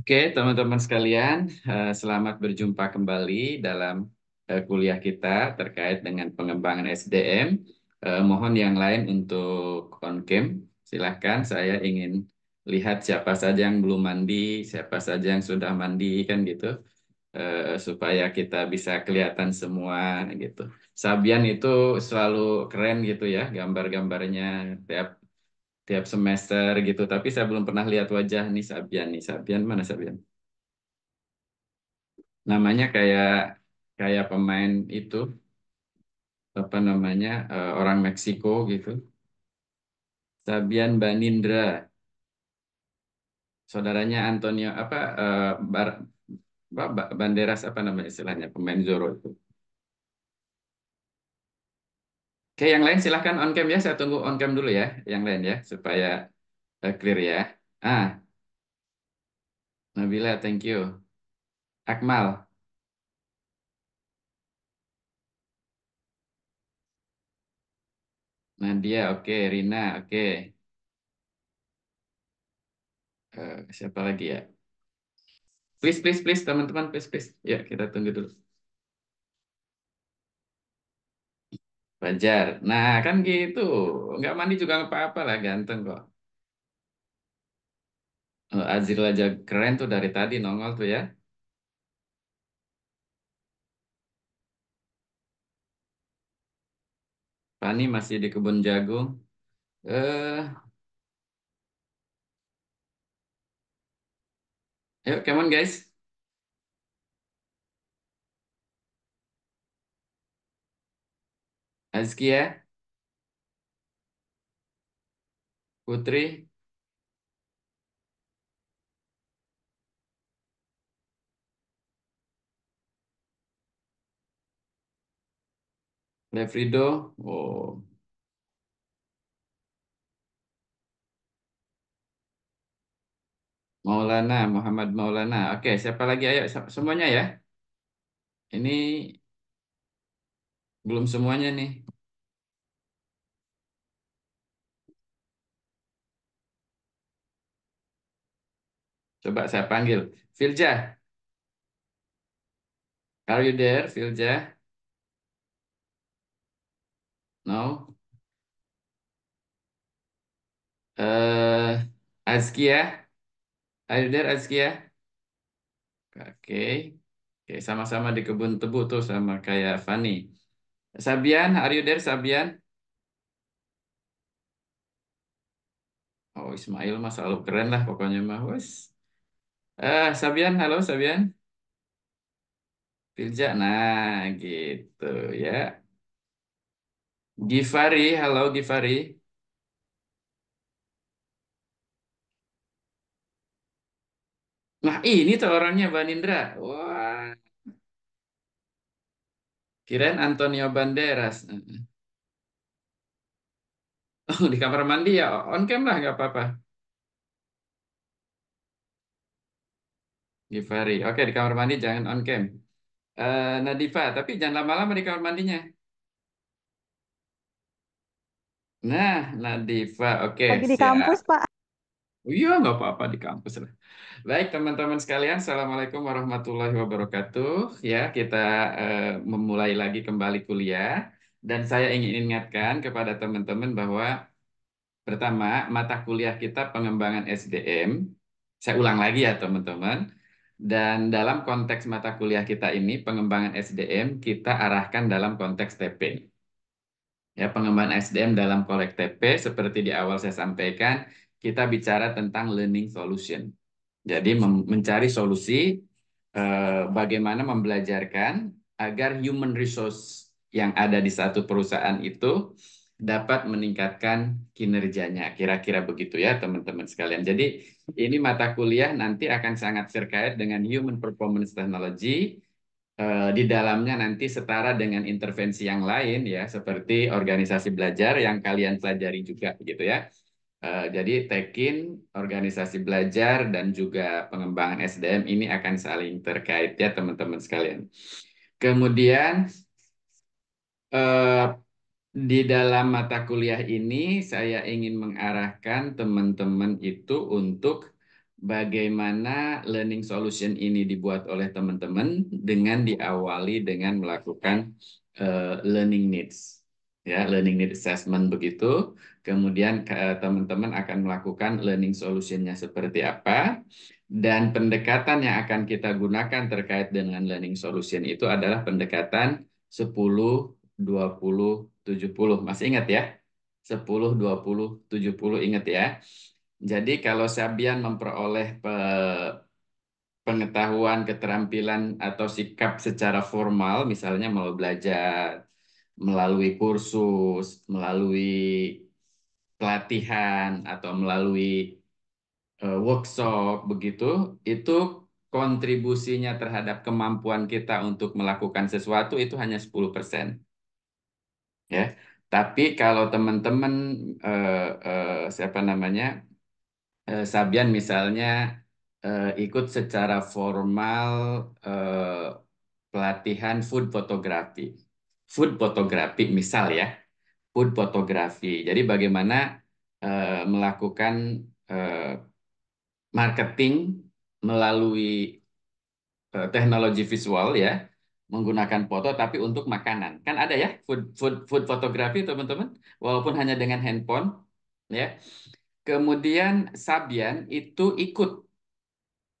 Oke, teman-teman sekalian, selamat berjumpa kembali dalam kuliah kita terkait dengan pengembangan SDM. Mohon yang lain untuk on cam. Silahkan, saya ingin lihat siapa saja yang belum mandi, siapa saja yang sudah mandi, kan gitu, supaya kita bisa kelihatan semua gitu. Sabian itu selalu keren gitu ya, gambar-gambarnya tiap tiap semester gitu. Tapi saya belum pernah lihat wajah nih Sabian nih. Sabian mana Sabian? Namanya kayak kayak pemain itu apa namanya orang Meksiko gitu. Sabian Banindra, saudaranya Antonio apa Banderas apa namanya istilahnya pemain Zorro itu. Oke, yang lain silahkan on cam ya. Saya tunggu on cam dulu ya, yang lain ya supaya clear ya. Ah, Nabila, thank you. Akmal, Nadia, oke. Rina, oke. Siapa lagi ya? Please, please, please, teman-teman, please, please. Ya, kita tunggu dulu. Wajar. Nah, kan gitu. Nggak mandi juga nggak apa-apa lah, ganteng kok. Azril aja keren tuh dari tadi nongol tuh ya. Fani masih di kebun jagung. Eh, Yuk, come on guys. Azkia, Putri, Lefrido, oh, Maulana, Muhammad Maulana. Oke, siapa lagi? Ayo, semuanya ya. Ini belum semuanya nih. Coba saya panggil. Filja, are you there, Filja? No. Azkia, are you there, Azkia? Oke. Oke, sama-sama di kebun tebu tuh sama kayak Fani. Sabian, are you there, Sabian? Oh, Ismail mah selalu keren lah pokoknya mah. Wes. Sabian, halo Sabian. Filja, nah gitu ya. Givari, halo Givari. Nah ini tuh orangnya Banindra. Wah, kirain Antonio Banderas. Oh, di kamar mandi ya, on cam lah nggak apa-apa. Givari, oke di kamar mandi jangan on cam. Nadifa, tapi jangan lama-lama di kamar mandinya. Nah, Nadifa, oke Lagi di siap. kampus, Pak. Oh iya, nggak apa-apa di kampus lah. Baik, teman-teman sekalian, Assalamualaikum warahmatullahi wabarakatuh. Ya, kita memulai lagi kembali kuliah. Dan saya ingin ingatkan kepada teman-teman bahwa pertama, mata kuliah kita pengembangan SDM. Saya ulang lagi ya, teman-teman. Dan dalam konteks mata kuliah kita ini, pengembangan SDM, kita arahkan dalam konteks TP. Ya, pengembangan SDM dalam kolek TP, seperti di awal saya sampaikan, kita bicara tentang learning solution. Jadi mencari solusi bagaimana membelajarkan agar human resource yang ada di satu perusahaan itu dapat meningkatkan kinerjanya. Kira-kira begitu ya teman-teman sekalian. Jadi ini mata kuliah nanti akan sangat terkait dengan human performance technology. Di dalamnya nanti setara dengan intervensi yang lain ya, seperti organisasi belajar yang kalian pelajari juga gitu ya. Jadi Tekin, organisasi belajar, dan juga pengembangan SDM ini akan saling terkait ya teman-teman sekalian. Kemudian eh, di dalam mata kuliah ini saya ingin mengarahkan teman-teman itu untuk bagaimana learning solution ini dibuat oleh teman-teman dengan diawali dengan melakukan learning needs. Ya, learning need assessment begitu. Kemudian teman-teman akan melakukan learning solution-nya seperti apa. Dan pendekatan yang akan kita gunakan terkait dengan learning solution itu adalah pendekatan 10, 20, 70. Masih ingat ya? 10, 20, 70, ingat ya. Jadi kalau Sabian memperoleh pengetahuan, keterampilan atau sikap secara formal, misalnya mau belajar melalui kursus, melalui pelatihan atau melalui workshop begitu, itu kontribusinya terhadap kemampuan kita untuk melakukan sesuatu itu hanya 10%. Ya. Tapi kalau teman-teman siapa namanya? Sabian misalnya ikut secara formal pelatihan food photography. Food photography misal ya, food photography. Jadi bagaimana melakukan eh, marketing melalui teknologi visual ya, menggunakan foto tapi untuk makanan. Kan ada ya food photography teman-teman, walaupun hanya dengan handphone ya. Kemudian Sabian itu ikut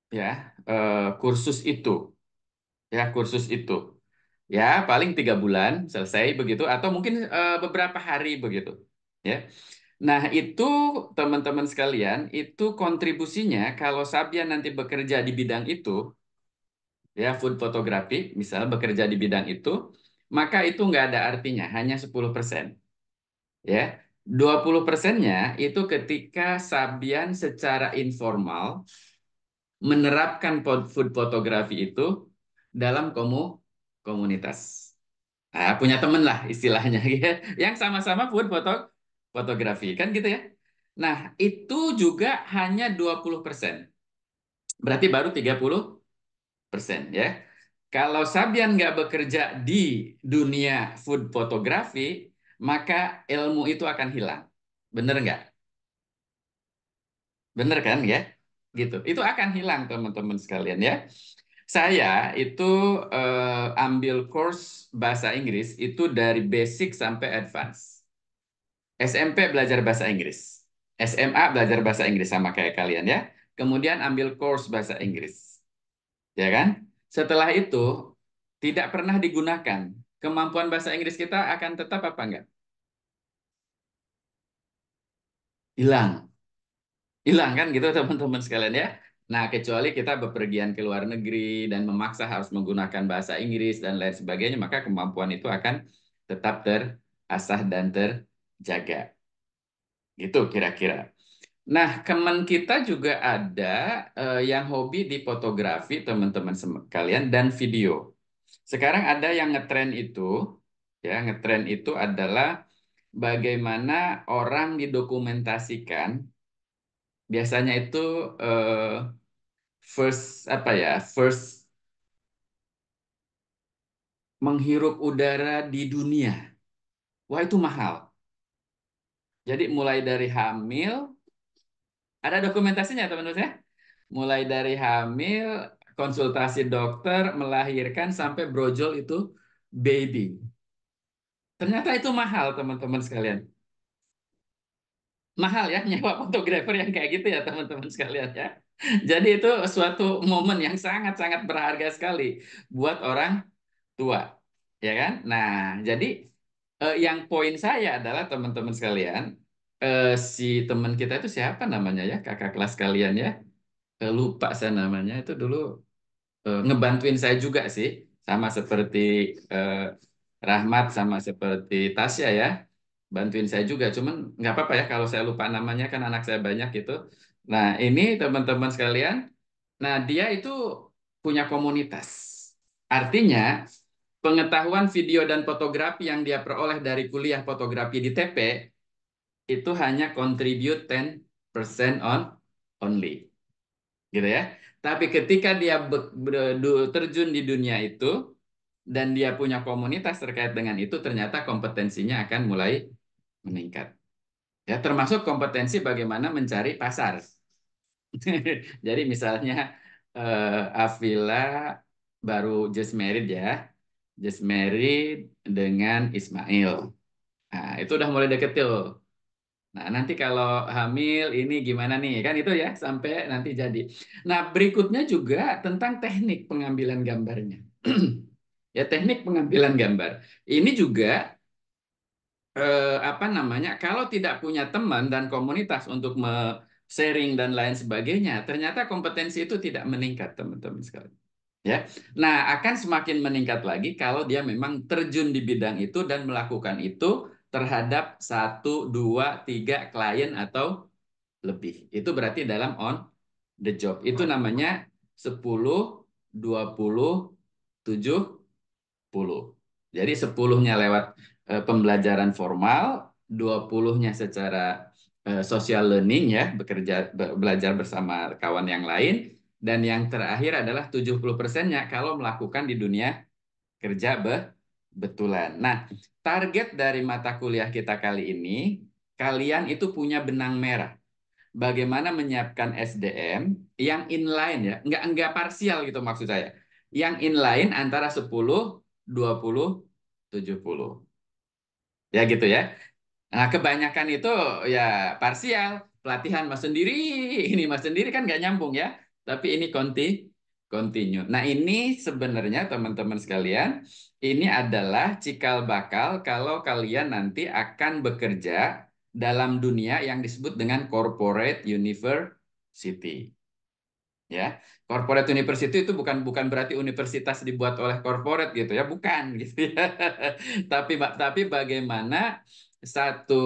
ya kursus itu ya kursus itu ya paling 3 bulan selesai begitu atau mungkin beberapa hari begitu ya. Nah itu teman-teman sekalian itu kontribusinya kalau Sabian nanti bekerja di bidang itu ya food photography misal bekerja di bidang itu maka itu nggak ada artinya hanya 10% ya. 20%-nya itu ketika Sabian secara informal menerapkan food fotografi itu dalam komunitas. Nah, punya temen lah istilahnya ya, yang sama-sama fotografi kan gitu ya. Nah, itu juga hanya 20%. Berarti baru 30% ya. Kalau Sabian nggak bekerja di dunia food fotografi, maka ilmu itu akan hilang. Bener nggak? Bener kan ya? Gitu. Itu akan hilang teman-teman sekalian ya. Saya itu ambil course bahasa Inggris itu dari basic sampai advance. SMP belajar bahasa Inggris. SMA belajar bahasa Inggris sama kayak kalian ya. Kemudian ambil course bahasa Inggris. Ya kan? Setelah itu tidak pernah digunakan. Kemampuan bahasa Inggris kita akan tetap apa enggak? Hilang. Hilang kan gitu teman-teman sekalian ya. Nah, kecuali kita bepergian ke luar negeri dan memaksa harus menggunakan bahasa Inggris dan lain sebagainya, maka kemampuan itu akan tetap terasah dan terjaga. Gitu kira-kira. Nah, teman kita juga ada yang hobi di fotografi, teman-teman sekalian, dan video. Sekarang ada yang ngetren itu, ya, ngetren itu adalah bagaimana orang didokumentasikan. Biasanya itu eh, first apa ya first menghirup udara di dunia. Wah itu mahal. Jadi mulai dari hamil ada dokumentasinya teman-teman ya. Mulai dari hamil, konsultasi dokter, melahirkan sampai brojol itu baby. Ternyata itu mahal teman-teman sekalian. Mahal ya nyewa fotografer yang kayak gitu ya teman-teman sekalian ya. Jadi itu suatu momen yang sangat-sangat berharga sekali buat orang tua, ya kan? Nah, jadi yang poin saya adalah teman-teman sekalian, si teman kita itu siapa namanya ya, kakak kelas kalian ya, lupa saya namanya itu dulu ngebantuin saya juga sih, sama seperti eh, Rahmat sama seperti Tasya ya, bantuin saya juga. Cuman nggak apa-apa ya kalau saya lupa namanya kan anak saya banyak gitu. Nah, ini teman-teman sekalian, nah dia itu punya komunitas. Artinya pengetahuan video dan fotografi yang dia peroleh dari kuliah fotografi di TP itu hanya contribute 10% only, gitu ya. Tapi ketika dia terjun di dunia itu dan dia punya komunitas terkait dengan itu, ternyata kompetensinya akan mulai meningkat. Ya, termasuk kompetensi bagaimana mencari pasar. Jadi misalnya Avila baru just married ya, just married dengan Ismail. Nah, itu udah mulai deket tuh. Nah, nanti kalau hamil ini gimana nih? Kan itu ya, sampai nanti jadi. Nah, berikutnya juga tentang teknik pengambilan gambarnya. Ya, teknik pengambilan gambar. Ini juga apa namanya? Kalau tidak punya teman dan komunitas untuk sharing dan lain sebagainya, ternyata kompetensi itu tidak meningkat, teman-teman sekalian. Ya. Nah, akan semakin meningkat lagi kalau dia memang terjun di bidang itu dan melakukan itu terhadap satu, dua, tiga klien atau lebih. Itu berarti dalam on the job. Itu namanya 10, 20, 70. Jadi 10-nya lewat pembelajaran formal, 20-nya secara social learning ya, belajar bersama kawan yang lain, dan yang terakhir adalah 70%-nya kalau melakukan di dunia kerja betulan. Nah, target dari mata kuliah kita kali ini, kalian itu punya benang merah. Bagaimana menyiapkan SDM yang inline ya, enggak parsial gitu maksud saya. Yang inline antara 10, 20, 70. Ya gitu ya. Nah, kebanyakan itu ya parsial, pelatihan mas sendiri, ini mas sendiri kan nggak nyambung ya. Tapi ini continue. Nah, ini sebenarnya teman-teman sekalian, ini adalah cikal bakal kalau kalian nanti akan bekerja dalam dunia yang disebut dengan corporate university. Ya, corporate university itu bukan bukan berarti universitas dibuat oleh corporate gitu ya, bukan gitu ya. Tapi bagaimana satu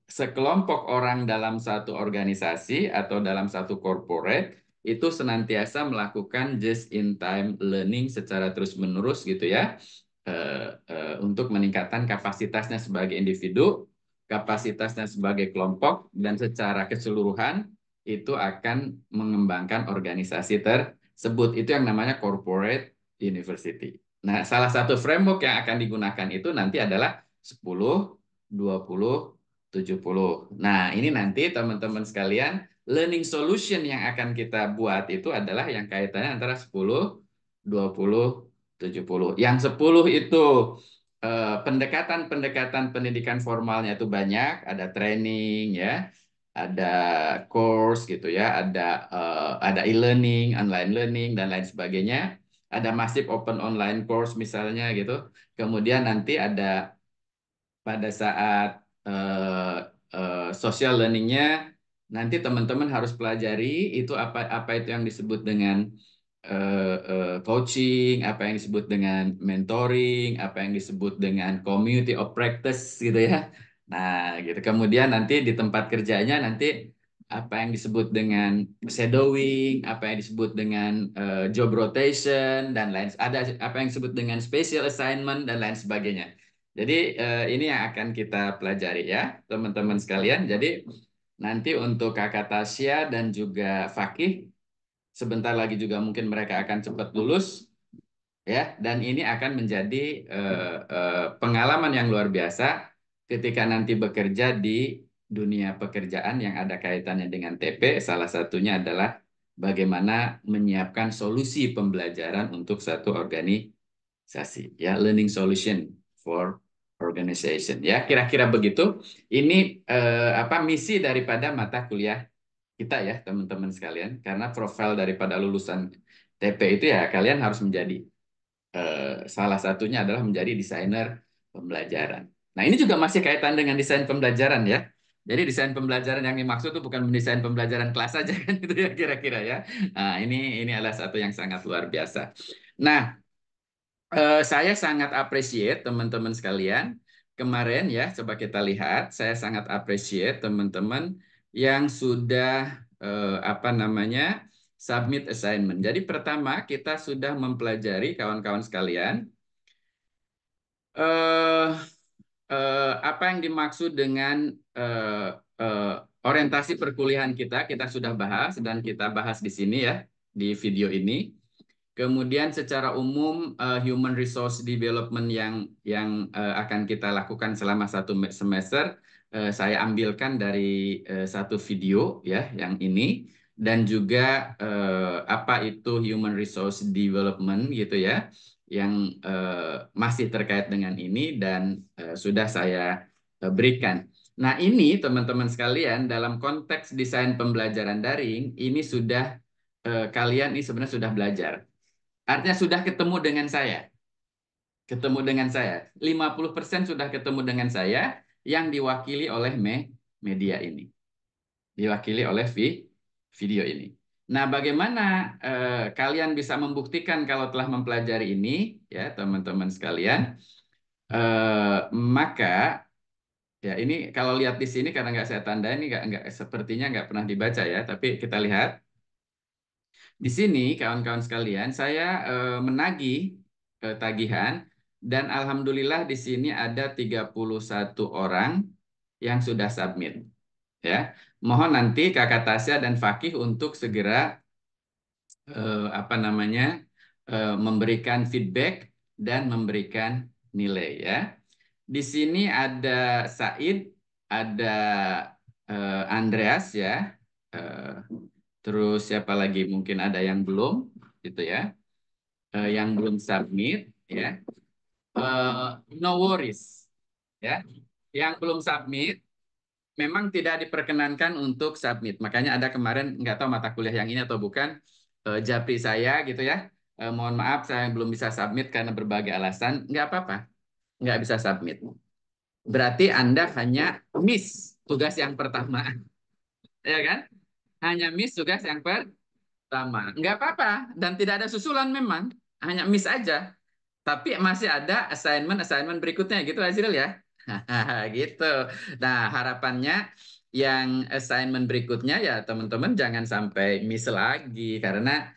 sekelompok orang dalam satu organisasi atau dalam satu corporate itu senantiasa melakukan just in time learning secara terus-menerus gitu ya, untuk meningkatkan kapasitasnya sebagai individu, kapasitasnya sebagai kelompok, dan secara keseluruhan itu akan mengembangkan organisasi tersebut. Itu yang namanya corporate university. Nah, salah satu framework yang akan digunakan itu nanti adalah 10, 20, 70. Nah, ini nanti teman-teman sekalian, learning solution yang akan kita buat itu adalah yang kaitannya antara 10, 20, 70. Yang 10 itu pendekatan-pendekatan pendidikan formalnya itu banyak, ada training ya, ada course gitu ya, ada e-learning, online learning dan lain sebagainya. Ada massive open online course misalnya gitu. Kemudian nanti ada pada saat social learningnya, nanti teman-teman harus pelajari itu apa itu yang disebut dengan coaching, apa yang disebut dengan mentoring, apa yang disebut dengan community of practice gitu ya. Nah, gitu. Kemudian nanti di tempat kerjanya nanti apa yang disebut dengan shadowing, apa yang disebut dengan job rotation dan lain ada apa yang disebut dengan special assignment dan lain sebagainya. Jadi ini yang akan kita pelajari ya, teman-teman sekalian. Jadi nanti untuk Kakak Tasya dan juga Fakih, sebentar lagi juga mungkin mereka akan cepat lulus ya, dan ini akan menjadi pengalaman yang luar biasa ketika nanti bekerja di dunia pekerjaan yang ada kaitannya dengan TP. Salah satunya adalah bagaimana menyiapkan solusi pembelajaran untuk satu organisasi ya, learning solution for organization ya, kira-kira begitu. Ini apa misi daripada mata kuliah kita ya, teman-teman sekalian, karena profil daripada lulusan TP itu ya kalian harus menjadi salah satunya adalah menjadi desainer pembelajaran. Nah, ini juga masih kaitan dengan desain pembelajaran ya. Jadi desain pembelajaran yang dimaksud itu bukan mendesain pembelajaran kelas saja kan itu ya kira-kira ya. Nah, ini adalah satu yang sangat luar biasa. Nah, saya sangat appreciate teman-teman sekalian. Kemarin ya, coba kita lihat, saya sangat appreciate teman-teman yang sudah apa namanya submit assignment. Jadi pertama kita sudah mempelajari kawan-kawan sekalian eh, apa yang dimaksud dengan eh, eh, orientasi perkuliahan kita. Kita sudah bahas dan kita bahas di sini ya di video ini. Kemudian secara umum human resource development yang akan kita lakukan selama satu semester saya ambilkan dari satu video ya yang ini. dan juga apa itu human resource development gitu ya, yang masih terkait dengan ini dan sudah saya berikan. Nah, ini teman-teman sekalian dalam konteks desain pembelajaran daring ini sudah kalian ini sebenarnya sudah belajar. Artinya sudah ketemu dengan saya. Ketemu dengan saya. 50% sudah ketemu dengan saya yang diwakili oleh media ini. Diwakili oleh video ini. Nah, bagaimana kalian bisa membuktikan kalau telah mempelajari ini, ya teman-teman sekalian? Maka ya ini kalau lihat di sini karena nggak saya tanda ini nggak sepertinya nggak pernah dibaca ya, tapi kita lihat di sini kawan-kawan sekalian, saya menagih tagihan dan alhamdulillah di sini ada 31 orang yang sudah submit. Ya, mohon nanti Kakak Tasya dan Fakih untuk segera apa namanya memberikan feedback dan memberikan nilai ya. Di sini ada Said, ada Andreas ya, eh, terus siapa lagi mungkin ada yang belum gitu ya, yang belum submit ya. Eh, no worries ya, yang belum submit memang tidak diperkenankan untuk submit. Makanya ada kemarin nggak tahu mata kuliah yang ini atau bukan japri saya gitu ya. Mohon maaf saya belum bisa submit karena berbagai alasan. Nggak apa-apa, nggak bisa submit. Berarti Anda hanya miss tugas yang pertama, ya kan? Hanya miss tugas yang pertama. Nggak apa-apa dan tidak ada susulan memang, hanya miss aja. Tapi masih ada assignment berikutnya gitu Azril ya. Gitu. Nah, harapannya yang assignment berikutnya ya teman-teman jangan sampai miss lagi karena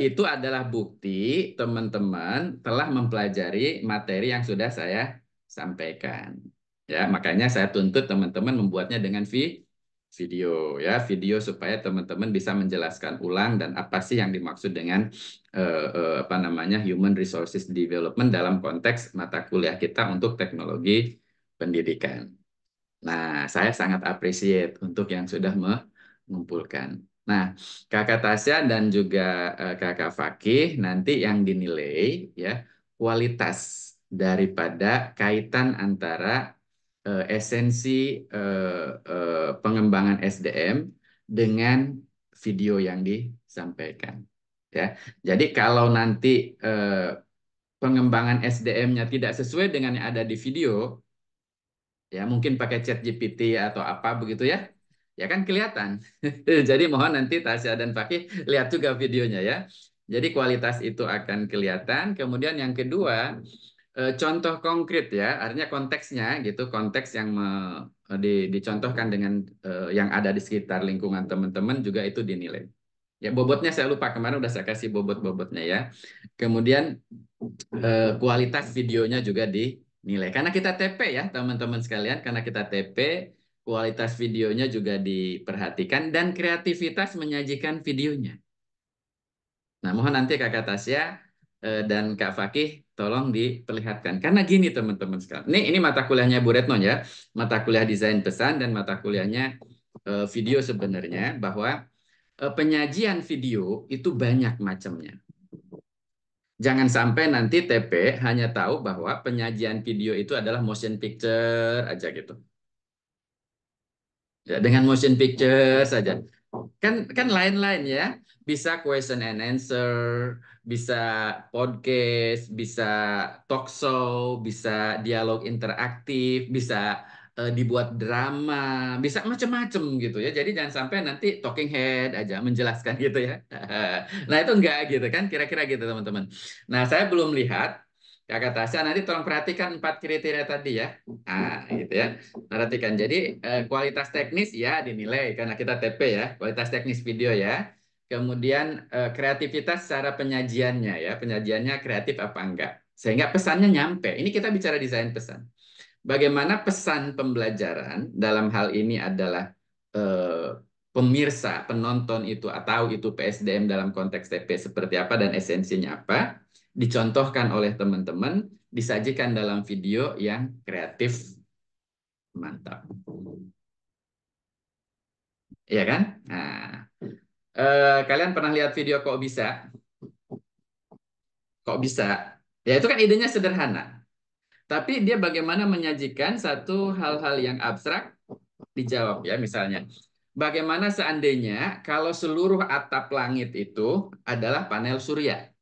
itu adalah bukti teman-teman telah mempelajari materi yang sudah saya sampaikan. Ya, makanya saya tuntut teman-teman membuatnya dengan video ya, video supaya teman-teman bisa menjelaskan ulang dan apa sih yang dimaksud dengan apa namanya human resources development dalam konteks mata kuliah kita untuk teknologi pendidikan. Nah, saya sangat appreciate untuk yang sudah mengumpulkan. Nah, Kakak Tasya dan juga Kakak Fakih nanti yang dinilai ya kualitas daripada kaitan antara esensi pengembangan SDM dengan video yang disampaikan. Ya, jadi kalau nanti pengembangan SDM-nya tidak sesuai dengan yang ada di video, ya mungkin pakai chat GPT atau apa begitu ya, ya kan kelihatan. Jadi mohon nanti Tasya dan Fakih lihat juga videonya ya. Jadi kualitas itu akan kelihatan. Kemudian yang kedua, contoh konkret ya, artinya konteksnya gitu, konteks yang dicontohkan dengan yang ada di sekitar lingkungan teman-teman juga itu dinilai. Ya bobotnya saya lupa kemarin udah saya kasih bobot-bobotnya ya. Kemudian kualitas videonya juga dinilai. Karena kita TP ya teman-teman sekalian, karena kita TP, kualitas videonya juga diperhatikan dan kreativitas menyajikan videonya. Nah, mohon nanti Kakak Tasya dan Kak Fakih tolong diperlihatkan. Karena gini teman-teman sekalian. Ini mata kuliahnya Bu Retno ya, mata kuliah desain pesan dan mata kuliahnya video sebenarnya bahwa penyajian video itu banyak macamnya. Jangan sampai nanti TP hanya tahu bahwa penyajian video itu adalah motion picture aja gitu. Ya, dengan motion picture saja. Kan lain-lain ya. Bisa question and answer, bisa podcast, bisa talk show, bisa dialog interaktif, bisa dibuat drama, bisa macam-macam gitu ya. Jadi jangan sampai nanti talking head aja menjelaskan gitu ya. Nah, itu enggak gitu kan, kira-kira gitu teman-teman. Nah, saya belum lihat Kakak Tasya nanti tolong perhatikan 4 kriteria tadi ya. Ah, gitu ya. Perhatikan. Jadi kualitas teknis ya dinilai karena kita TP ya, kualitas teknis video ya. Kemudian kreativitas cara penyajiannya ya, penyajiannya kreatif apa enggak. Sehingga pesannya nyampe. Ini kita bicara desain pesan. Bagaimana pesan pembelajaran dalam hal ini adalah eh, pemirsa, penonton itu atau itu PSDM dalam konteks TP seperti apa dan esensinya apa, dicontohkan oleh teman-teman, disajikan dalam video yang kreatif, mantap. Iya kan? Nah, Kalian pernah lihat video kok bisa? Kok bisa? Ya itu kan idenya sederhana. Tapi dia bagaimana menyajikan satu hal-hal yang abstrak dijawab ya misalnya. Bagaimana seandainya kalau seluruh atap langit itu adalah panel surya?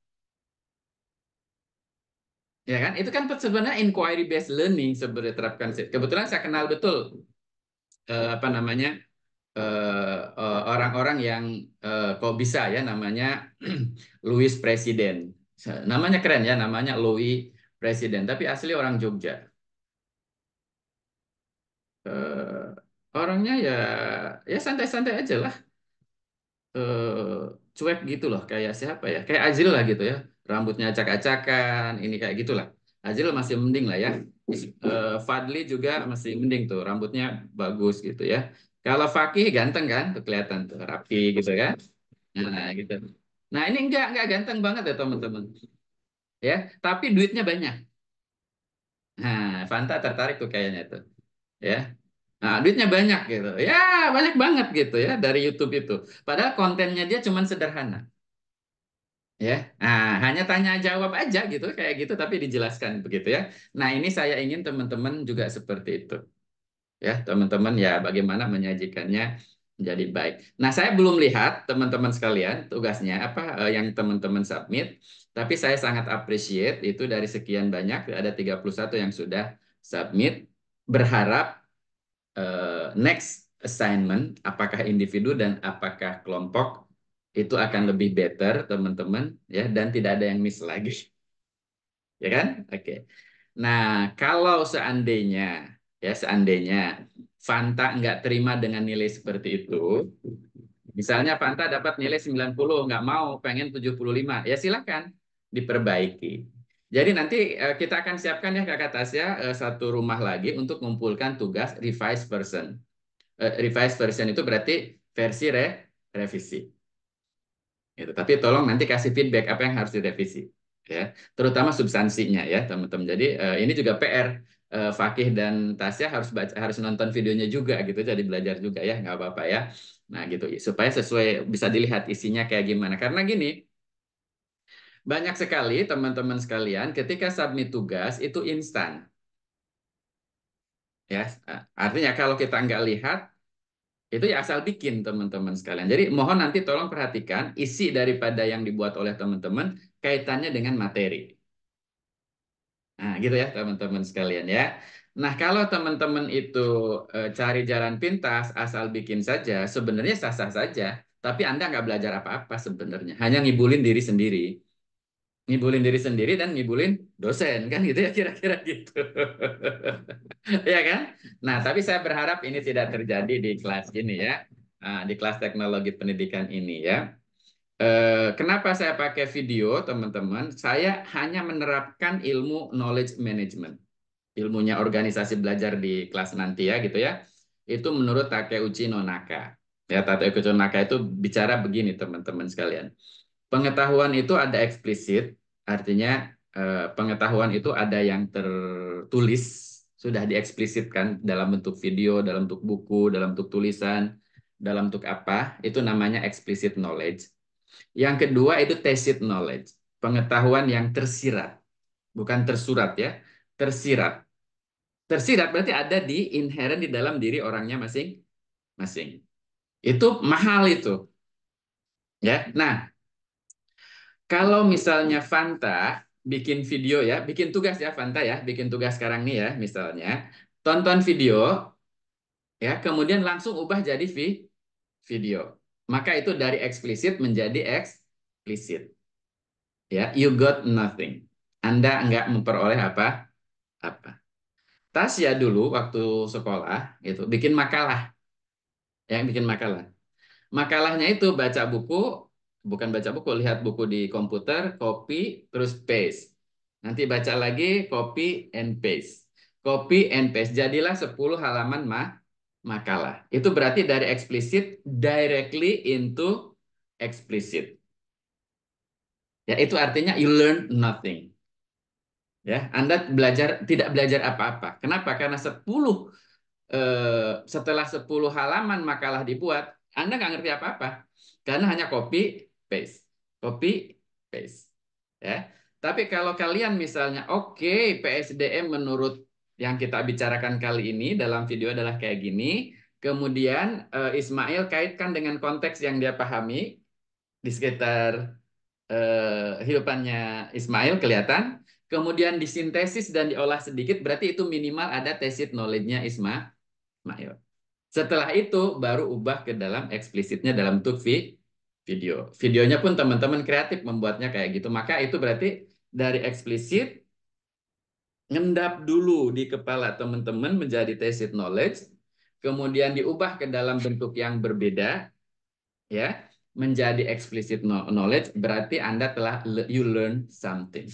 Ya kan? Itu kan sebenarnya inquiry based learning sebenarnya terapkan. Kebetulan saya kenal betul apa namanya orang-orang yang kok bisa ya namanya Louis Presiden. Namanya keren ya, namanya Louis Presiden, tapi asli orang Jogja. Eh, Orangnya ya santai-santai aja lah. Cuek gitu loh, kayak siapa ya? Kayak Azril lah gitu ya. Rambutnya acak-acakan, ini kayak gitulah. Azril masih mending lah ya. Fadli juga masih mending tuh, rambutnya bagus gitu ya. Kalau Fakih ganteng kan, tuh kelihatan tuh rapi gitu kan. Nah, gitu. Nah, ini enggak ganteng banget ya teman-teman. Ya, tapi duitnya banyak. Nah, Fanta tertarik tuh kayaknya itu. Ya. Nah, duitnya banyak gitu. Ya, banyak banget gitu ya dari YouTube itu. Padahal kontennya dia cuman sederhana. Ya, nah, hanya tanya jawab aja gitu, kayak gitu, tapi dijelaskan begitu ya. Nah, ini saya ingin teman-teman juga seperti itu. Ya, teman-teman ya bagaimana menyajikannya menjadi baik. Nah, saya belum lihat teman-teman sekalian tugasnya apa yang teman-teman submit, tapi saya sangat appreciate itu dari sekian banyak ada 31 yang sudah submit. Berharap next assignment apakah individu dan apakah kelompok itu akan lebih better teman-teman ya dan tidak ada yang miss lagi. Ya kan? Oke. Nah, kalau seandainya seandainya Fanta nggak terima dengan nilai seperti itu, misalnya Fanta dapat nilai 90 nggak mau, pengen 75, ya silakan diperbaiki. Jadi nanti kita akan siapkan ya Kakak Tasya satu rumah lagi untuk mengumpulkan tugas revise version. Revise version itu berarti versi revisi. Gitu. Tapi tolong nanti kasih feedback apa yang harus direvisi, ya, terutama substansinya ya teman-teman. Jadi ini juga PR Fakih dan Tasya harus baca, harus nonton videonya juga gitu, jadi belajar juga ya, nggak apa-apa ya. Nah gitu, supaya sesuai bisa dilihat isinya kayak gimana. Karena gini, banyak sekali teman-teman sekalian ketika submit tugas itu instan, ya. Artinya kalau kita nggak lihat itu ya asal bikin teman-teman sekalian. Jadi mohon nanti tolong perhatikan isi daripada yang dibuat oleh teman-teman kaitannya dengan materi. Nah, gitu ya teman-teman sekalian ya. Nah, kalau teman-teman itu cari jalan pintas asal bikin saja, sebenarnya sah-sah saja. Tapi Anda nggak belajar apa-apa sebenarnya. Hanya ngibulin diri sendiri. Ngibulin diri sendiri dan ngibulin dosen. Kan gitu ya kira-kira gitu. Ya kan? Nah, tapi saya berharap ini tidak terjadi di kelas ini ya. Nah, di kelas teknologi pendidikan ini ya. Kenapa saya pakai video, teman-teman? Saya hanya menerapkan ilmu knowledge management, ilmunya organisasi belajar di kelas nanti ya, gitu ya. Itu menurut Takeuchi Nonaka. Ya, Takeuchi Nonaka itu bicara begini, teman-teman sekalian. Pengetahuan itu ada eksplisit, artinya pengetahuan itu ada yang tertulis, sudah dieksplisitkan dalam bentuk video, dalam bentuk buku, dalam bentuk tulisan, dalam bentuk apa, itu namanya explicit knowledge. Yang kedua itu tacit knowledge, pengetahuan yang tersirat, bukan tersurat ya, tersirat. Tersirat berarti ada di inherent di dalam diri orangnya masing-masing. Itu mahal itu, ya. Nah, kalau misalnya Fanta bikin video ya, bikin tugas ya Fanta ya, bikin tugas sekarang nih ya, misalnya tonton video ya, kemudian langsung ubah jadi video. Maka itu dari eksplisit menjadi eksplisit. Ya, you got nothing. Anda nggak memperoleh apa. Tasya dulu waktu sekolah itu bikin makalah, yang bikin makalah. Makalahnya itu baca buku, bukan baca buku, lihat buku di komputer, copy, terus paste. Nanti baca lagi, copy and paste. Copy and paste. Jadilah 10 halaman makalah. Itu berarti dari explicit directly into explicit. Ya, itu artinya you learn nothing. Ya, Anda tidak belajar apa-apa. Kenapa? Karena setelah 10 halaman makalah dibuat, Anda nggak ngerti apa-apa. karena hanya copy paste. Ya. Tapi kalau kalian misalnya, oke, PSDM menurut yang kita bicarakan kali ini dalam video adalah kayak gini, kemudian Ismail kaitkan dengan konteks yang dia pahami di sekitar hidupannya Ismail kelihatan, kemudian disintesis dan diolah sedikit, berarti itu minimal ada tacit knowledge-nya Ismail. Setelah itu baru ubah ke dalam eksplisitnya dalam bentuk video. Videonya pun teman-teman kreatif membuatnya kayak gitu. Maka itu berarti dari eksplisit ngendap dulu di kepala teman-teman menjadi tacit knowledge, kemudian diubah ke dalam bentuk yang berbeda, ya, menjadi explicit knowledge, berarti Anda telah you learn something.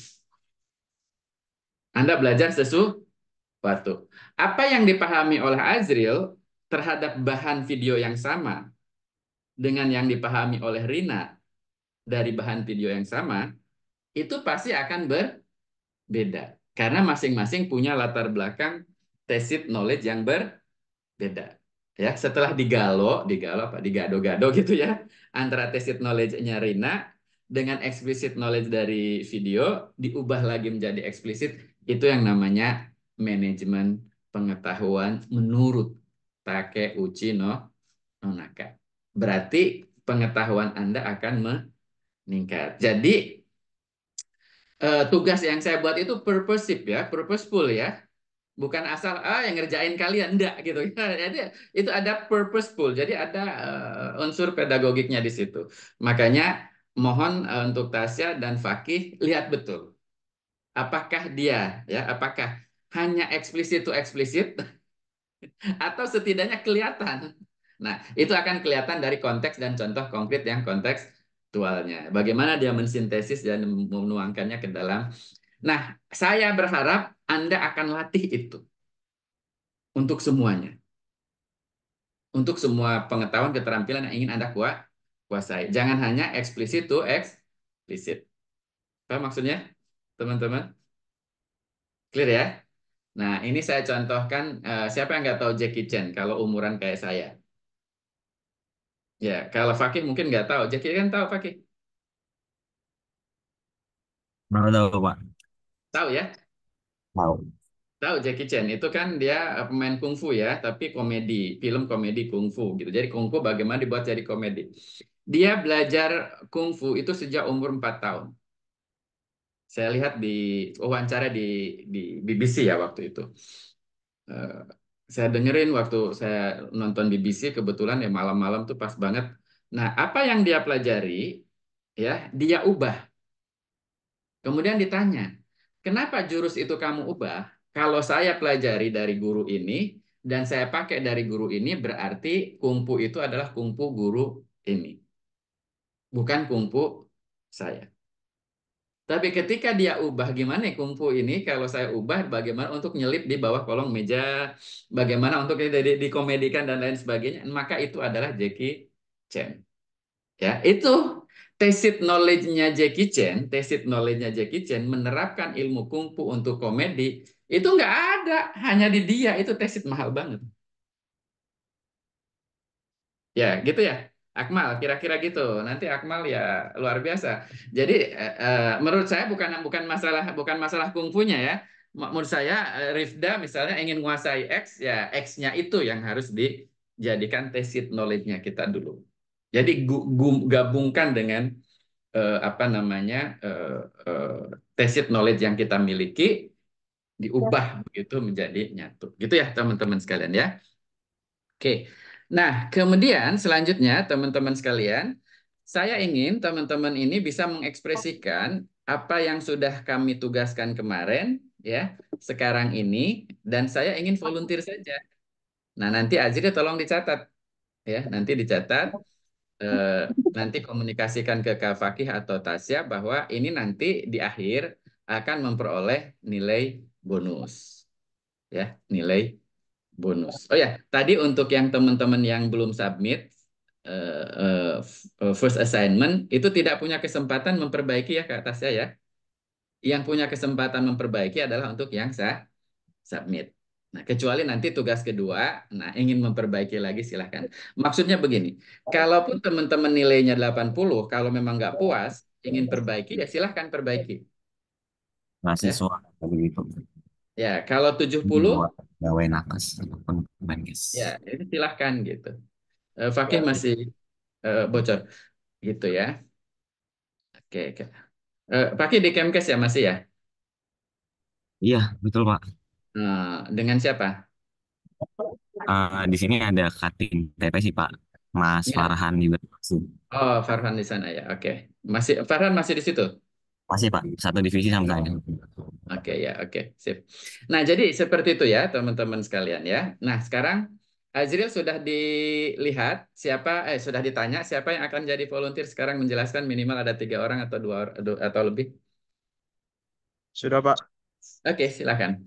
Anda belajar sesuatu. Apa yang dipahami oleh Azril terhadap bahan video yang sama dengan yang dipahami oleh Rina dari bahan video yang sama, itu pasti akan berbeda. Karena masing-masing punya latar belakang tacit knowledge yang berbeda. Ya, setelah digado-gado gitu ya, antara tacit knowledge-nya Rina dengan explicit knowledge dari video diubah lagi menjadi eksplisit, itu yang namanya manajemen pengetahuan menurut Takeuchi Nonaka. Berarti pengetahuan Anda akan meningkat. Jadi tugas yang saya buat itu purposive ya, purposeful ya. Bukan asal yang ngerjain kalian enggak gitu. Jadi itu ada purposeful. Jadi ada unsur pedagogiknya di situ. Makanya mohon untuk Tasya dan Fakih lihat betul. Apakah dia ya, apakah hanya eksplisit to eksplisit atau setidaknya kelihatan. Nah, itu akan kelihatan dari konteks dan contoh konkret yang kontekstualnya. Bagaimana dia mensintesis dan menuangkannya ke dalam. Nah, saya berharap Anda akan latih itu untuk semuanya. Untuk semua pengetahuan keterampilan yang ingin Anda kuasai. Jangan hanya eksplisit to eksplisit. Apa maksudnya, teman-teman? Clear ya? Nah, ini saya contohkan, siapa yang nggak tahu Jackie Chan kalau umuran kayak saya? Ya, kalau Fakih mungkin nggak tahu. Jackie kan tahu Fakih? Baru tahu Pak. Tahu ya? Tahu. Tahu Jackie Chan itu kan dia pemain kungfu ya, tapi komedi, film komedi kungfu gitu. Jadi kungfu bagaimana dibuat jadi komedi. Dia belajar kungfu itu sejak umur 4 tahun. Saya lihat di wawancara di BBC ya waktu itu. Eh, saya dengerin waktu saya nonton BBC kebetulan ya malam-malam tuh pas banget. Nah, apa yang dia pelajari ya, dia ubah. Kemudian ditanya, "Kenapa jurus itu kamu ubah? Kalau saya pelajari dari guru ini dan saya pakai dari guru ini berarti kungfu itu adalah kungfu guru ini, bukan kungfu saya." Tapi ketika dia ubah gimana ya kungfu ini kalau saya ubah bagaimana untuk nyelip di bawah kolong meja, bagaimana untuk dikomedikan dan lain sebagainya, maka itu adalah Jackie Chan. Ya, itu tacit knowledge-nya Jackie Chan menerapkan ilmu kungfu untuk komedi itu nggak ada, hanya di dia itu tacit mahal banget. Ya, gitu ya. Akmal, kira-kira gitu. Nanti Akmal ya luar biasa. Jadi menurut saya bukan masalah kungfunya ya. Menurut saya Rifda misalnya ingin menguasai X, ya X-nya itu yang harus dijadikan tacit knowledge-nya kita dulu. Jadi gabungkan dengan apa namanya tacit knowledge yang kita miliki diubah begitu menjadi nyatu. Gitu ya teman-teman sekalian ya. Oke. Nah, kemudian selanjutnya teman-teman sekalian, saya ingin teman-teman ini bisa mengekspresikan apa yang sudah kami tugaskan kemarin ya, sekarang ini dan saya ingin volunteer saja. Nah, nanti Azri tolong dicatat ya, nanti dicatat eh, nanti komunikasikan ke Kak Fakih atau Tasya bahwa ini nanti di akhir akan memperoleh nilai bonus ya, nilai bonus. Oh ya, tadi untuk yang teman-teman yang belum submit first assignment itu tidak punya kesempatan memperbaiki ya Kak Tasya ya. Yang punya kesempatan memperbaiki adalah untuk yang submit. Nah, kecuali nanti tugas kedua, nah ingin memperbaiki lagi silahkan. Maksudnya begini, kalaupun teman-teman nilainya 80, kalau memang nggak puas, ingin perbaiki, ya silahkan perbaiki. Ya, mahasiswa begitu. ya kalau Jadi 70, buat gawe nakes ataupun menkes. ya ini silahkan gitu. Fakih masih bocor gitu ya. Oke, oke. Fakih di Kemkes ya masih ya? Iya, betul Pak. Dengan siapa? Di sini ada Katin TP sih Pak. Mas Ya. Farhan juga masih. Oh, Farhan di sana ya. Oke. Masih Farhan masih di situ. Masih Pak, satu divisi sama saya. Oke ya, oke, sip. Nah, jadi seperti itu ya, teman-teman sekalian ya. Nah, sekarang Azril sudah dilihat sudah ditanya siapa yang akan jadi volunteer sekarang menjelaskan minimal ada 3 orang atau atau lebih. Sudah, Pak. Oke, silakan.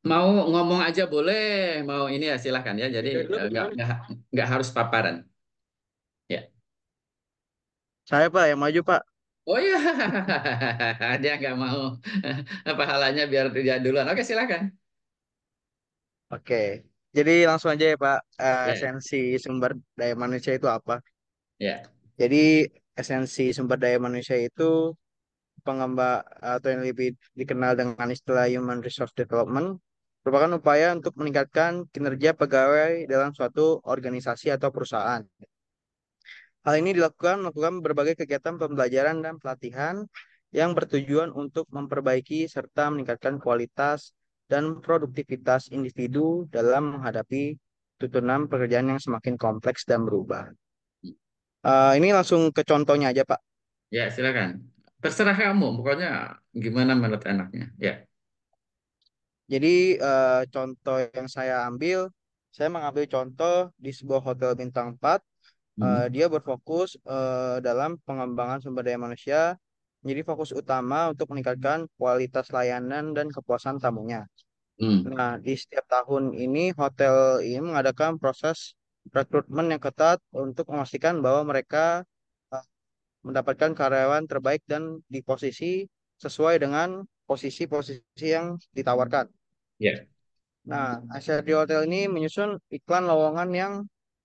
Mau ngomong aja boleh, mau ini ya silakan ya. Jadi Dari dulu apa gimana? nggak harus paparan. Ya. Saya, Pak, yang maju, Pak. Oh ya, dia nggak mau pahalanya biar dia duluan. Oke, silakan. Oke. Jadi langsung aja ya, Pak. Ya, Esensi sumber daya manusia itu apa? ya. Jadi esensi sumber daya manusia itu pengembang atau yang lebih dikenal dengan istilah Human Resource Development merupakan upaya untuk meningkatkan kinerja pegawai dalam suatu organisasi atau perusahaan. Hal ini melakukan berbagai kegiatan pembelajaran dan pelatihan yang bertujuan untuk memperbaiki serta meningkatkan kualitas dan produktivitas individu dalam menghadapi tuntunan pekerjaan yang semakin kompleks dan berubah. Ini langsung ke contohnya aja, Pak. Ya, silakan. Terserah kamu, pokoknya gimana menurut enaknya. Ya. Jadi contoh yang saya mengambil contoh di sebuah hotel bintang 4. Hmm. Dia berfokus dalam pengembangan sumber daya manusia, menjadi fokus utama untuk meningkatkan kualitas layanan dan kepuasan tamunya. Hmm. Nah, di setiap tahun ini hotel ini mengadakan proses rekrutmen yang ketat untuk memastikan bahwa mereka eh, mendapatkan karyawan terbaik dan di posisi sesuai dengan posisi-posisi yang ditawarkan. Ya. Nah, HRD Hotel ini menyusun iklan lowongan yang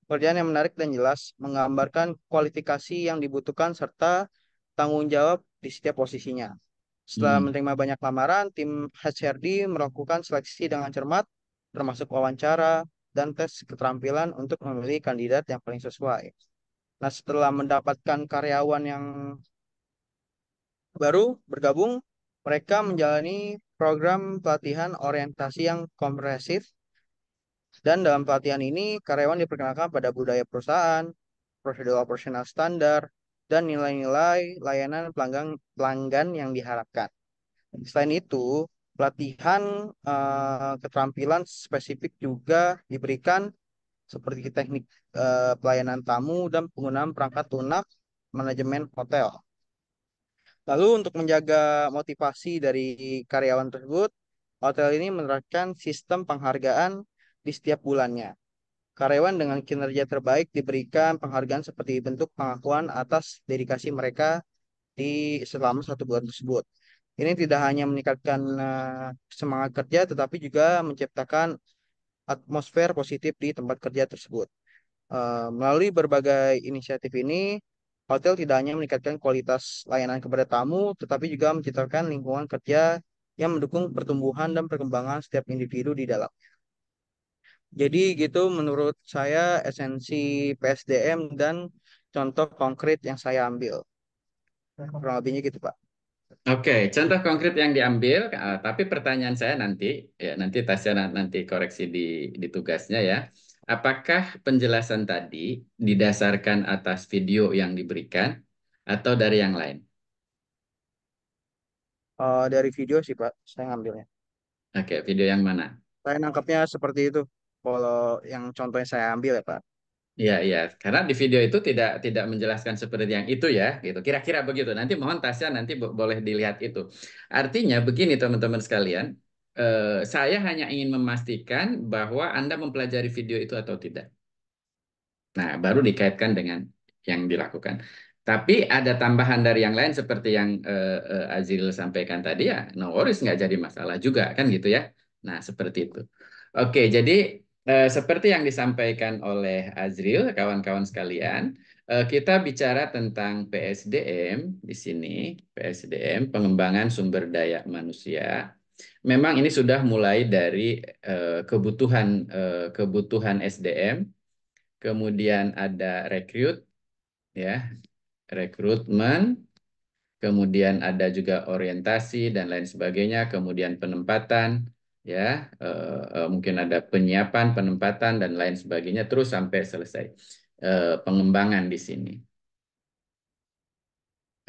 pekerjaan yang menarik dan jelas, menggambarkan kualifikasi yang dibutuhkan serta tanggung jawab di setiap posisinya. Setelah Hmm. menerima banyak lamaran, tim HRD melakukan seleksi dengan cermat, termasuk wawancara dan tes keterampilan untuk memilih kandidat yang paling sesuai. Nah, setelah mendapatkan karyawan yang baru bergabung, mereka menjalani program pelatihan orientasi yang komprehensif. Dan dalam pelatihan ini, karyawan diperkenalkan pada budaya perusahaan, prosedur operasional standar, dan nilai-nilai layanan pelanggan, pelanggan yang diharapkan. Selain itu, pelatihan keterampilan spesifik juga diberikan seperti teknik pelayanan tamu dan penggunaan perangkat lunak manajemen hotel. Lalu untuk menjaga motivasi dari karyawan tersebut, hotel ini menerapkan sistem penghargaan di setiap bulannya. Karyawan dengan kinerja terbaik diberikan penghargaan seperti bentuk pengakuan atas dedikasi mereka di selama 1 bulan tersebut. Ini tidak hanya meningkatkan semangat kerja, tetapi juga menciptakan atmosfer positif di tempat kerja tersebut. Melalui berbagai inisiatif ini, hotel tidak hanya meningkatkan kualitas layanan kepada tamu, tetapi juga menciptakan lingkungan kerja yang mendukung pertumbuhan dan perkembangan setiap individu di dalam. Jadi gitu menurut saya esensi PSDM dan contoh konkret yang saya ambil. Kurang lebihnya gitu, Pak. Oke, contoh konkret yang diambil, tapi pertanyaan saya nanti, ya nanti Tasya nanti koreksi di tugasnya ya. Apakah penjelasan tadi didasarkan atas video yang diberikan atau dari yang lain? Dari video sih, Pak, saya ngambilnya. Oke, video yang mana? Saya nangkapnya seperti itu. Kalau yang contohnya saya ambil ya, Pak. Iya, iya. Karena di video itu tidak menjelaskan seperti yang itu ya, gitu. Kira-kira begitu. Nanti mohon Tasya nanti boleh dilihat itu. Artinya begini teman-teman sekalian, saya hanya ingin memastikan bahwa Anda mempelajari video itu atau tidak. Nah, baru dikaitkan dengan yang dilakukan. Tapi ada tambahan dari yang lain seperti yang Azil sampaikan tadi ya, no worries nggak jadi masalah juga kan gitu ya. Nah, seperti itu. Oke, jadi seperti yang disampaikan oleh Azril, kawan-kawan sekalian, kita bicara tentang PSDM di sini, PSDM, pengembangan sumber daya manusia. Memang ini sudah mulai dari kebutuhan SDM, kemudian ada rekrut, ya, rekrutmen, kemudian ada juga orientasi dan lain sebagainya, kemudian penempatan, ya, mungkin ada penyiapan, penempatan dan lain sebagainya, terus sampai selesai pengembangan di sini.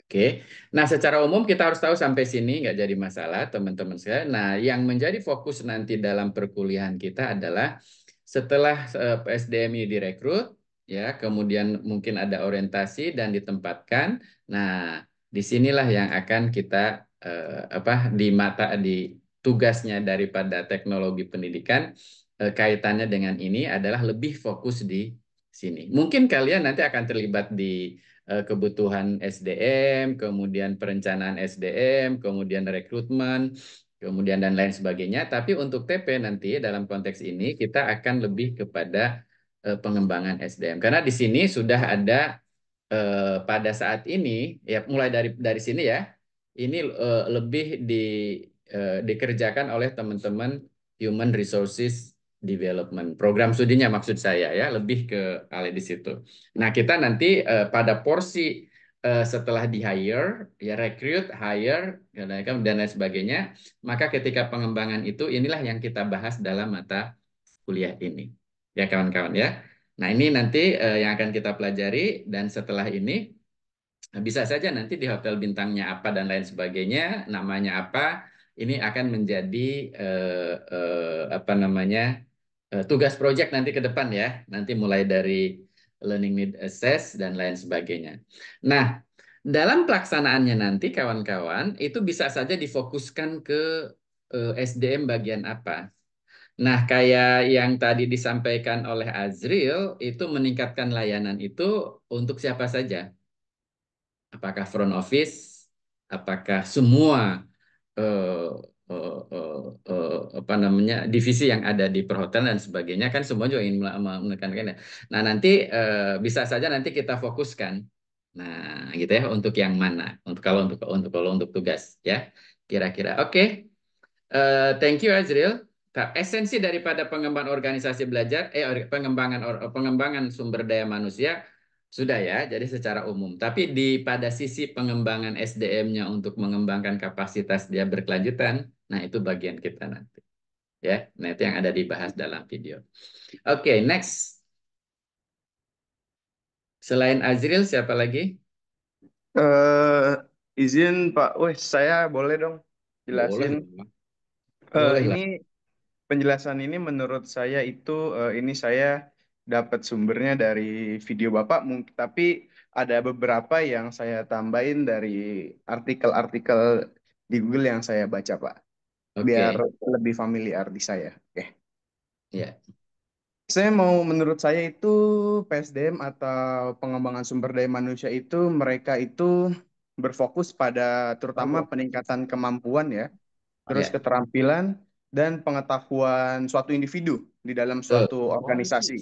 Oke, nah secara umum kita harus tahu sampai sini nggak jadi masalah teman-teman sekalian. Nah, yang menjadi fokus nanti dalam perkuliahan kita adalah setelah PSDM ini direkrut, ya, kemudian mungkin ada orientasi dan ditempatkan. Nah, disinilah yang akan kita di tugasnya daripada teknologi pendidikan, kaitannya dengan ini adalah lebih fokus di sini. Mungkin kalian nanti akan terlibat di kebutuhan SDM, kemudian perencanaan SDM, kemudian rekrutmen, kemudian dan lain sebagainya. Tapi untuk TP nanti dalam konteks ini kita akan lebih kepada pengembangan SDM. Karena di sini sudah ada pada saat ini, ya mulai dari sini ya, ini lebih dikerjakan oleh teman-teman Human Resources Development. Program studinya maksud saya ya, lebih ke kali di situ. Nah, kita nanti pada porsi setelah di hire, ya recruit, hire, dan lain sebagainya, maka ketika pengembangan itu inilah yang kita bahas dalam mata kuliah ini. Ya kawan-kawan ya. Nah, ini nanti yang akan kita pelajari dan setelah ini bisa saja nanti di hotel bintangnya apa dan lain sebagainya, namanya apa, ini akan menjadi apa namanya tugas project nanti ke depan ya. Nanti mulai dari learning need assess dan lain sebagainya. Nah, dalam pelaksanaannya nanti kawan-kawan itu bisa saja difokuskan ke SDM bagian apa. Nah, kayak yang tadi disampaikan oleh Azril, itu meningkatkan layanan itu untuk siapa saja? Apakah front office? Apakah semua eh, apa namanya divisi yang ada di perhotelan dan sebagainya kan semua juga ingin menekankan ya. Nah, nanti bisa saja nanti kita fokuskan. Nah, gitu ya untuk yang mana? Untuk tugas ya. Kira-kira. Oke. Thank you Azril. Esensi daripada pengembangan organisasi belajar, pengembangan sumber daya manusia sudah ya, jadi secara umum. Tapi pada sisi pengembangan SDM-nya untuk mengembangkan kapasitas dia berkelanjutan, nah itu bagian kita nanti. Ya, nah itu yang ada dibahas dalam video. Oke, next. Selain Azril, siapa lagi? eh izin Pak, weh saya boleh dong Boleh jelasin. lah. Boleh Ini lah. penjelasan ini menurut saya itu ini saya dapat sumbernya dari video Bapak, tapi ada beberapa yang saya tambahin dari artikel-artikel di Google yang saya baca Pak, biar Oke. lebih familiar di saya. Oke. Ya. Saya mau menurut saya itu PSDM atau pengembangan sumber daya manusia itu mereka itu berfokus pada terutama peningkatan kemampuan ya, terus Ya. keterampilan dan pengetahuan suatu individu di dalam Betul. suatu organisasi.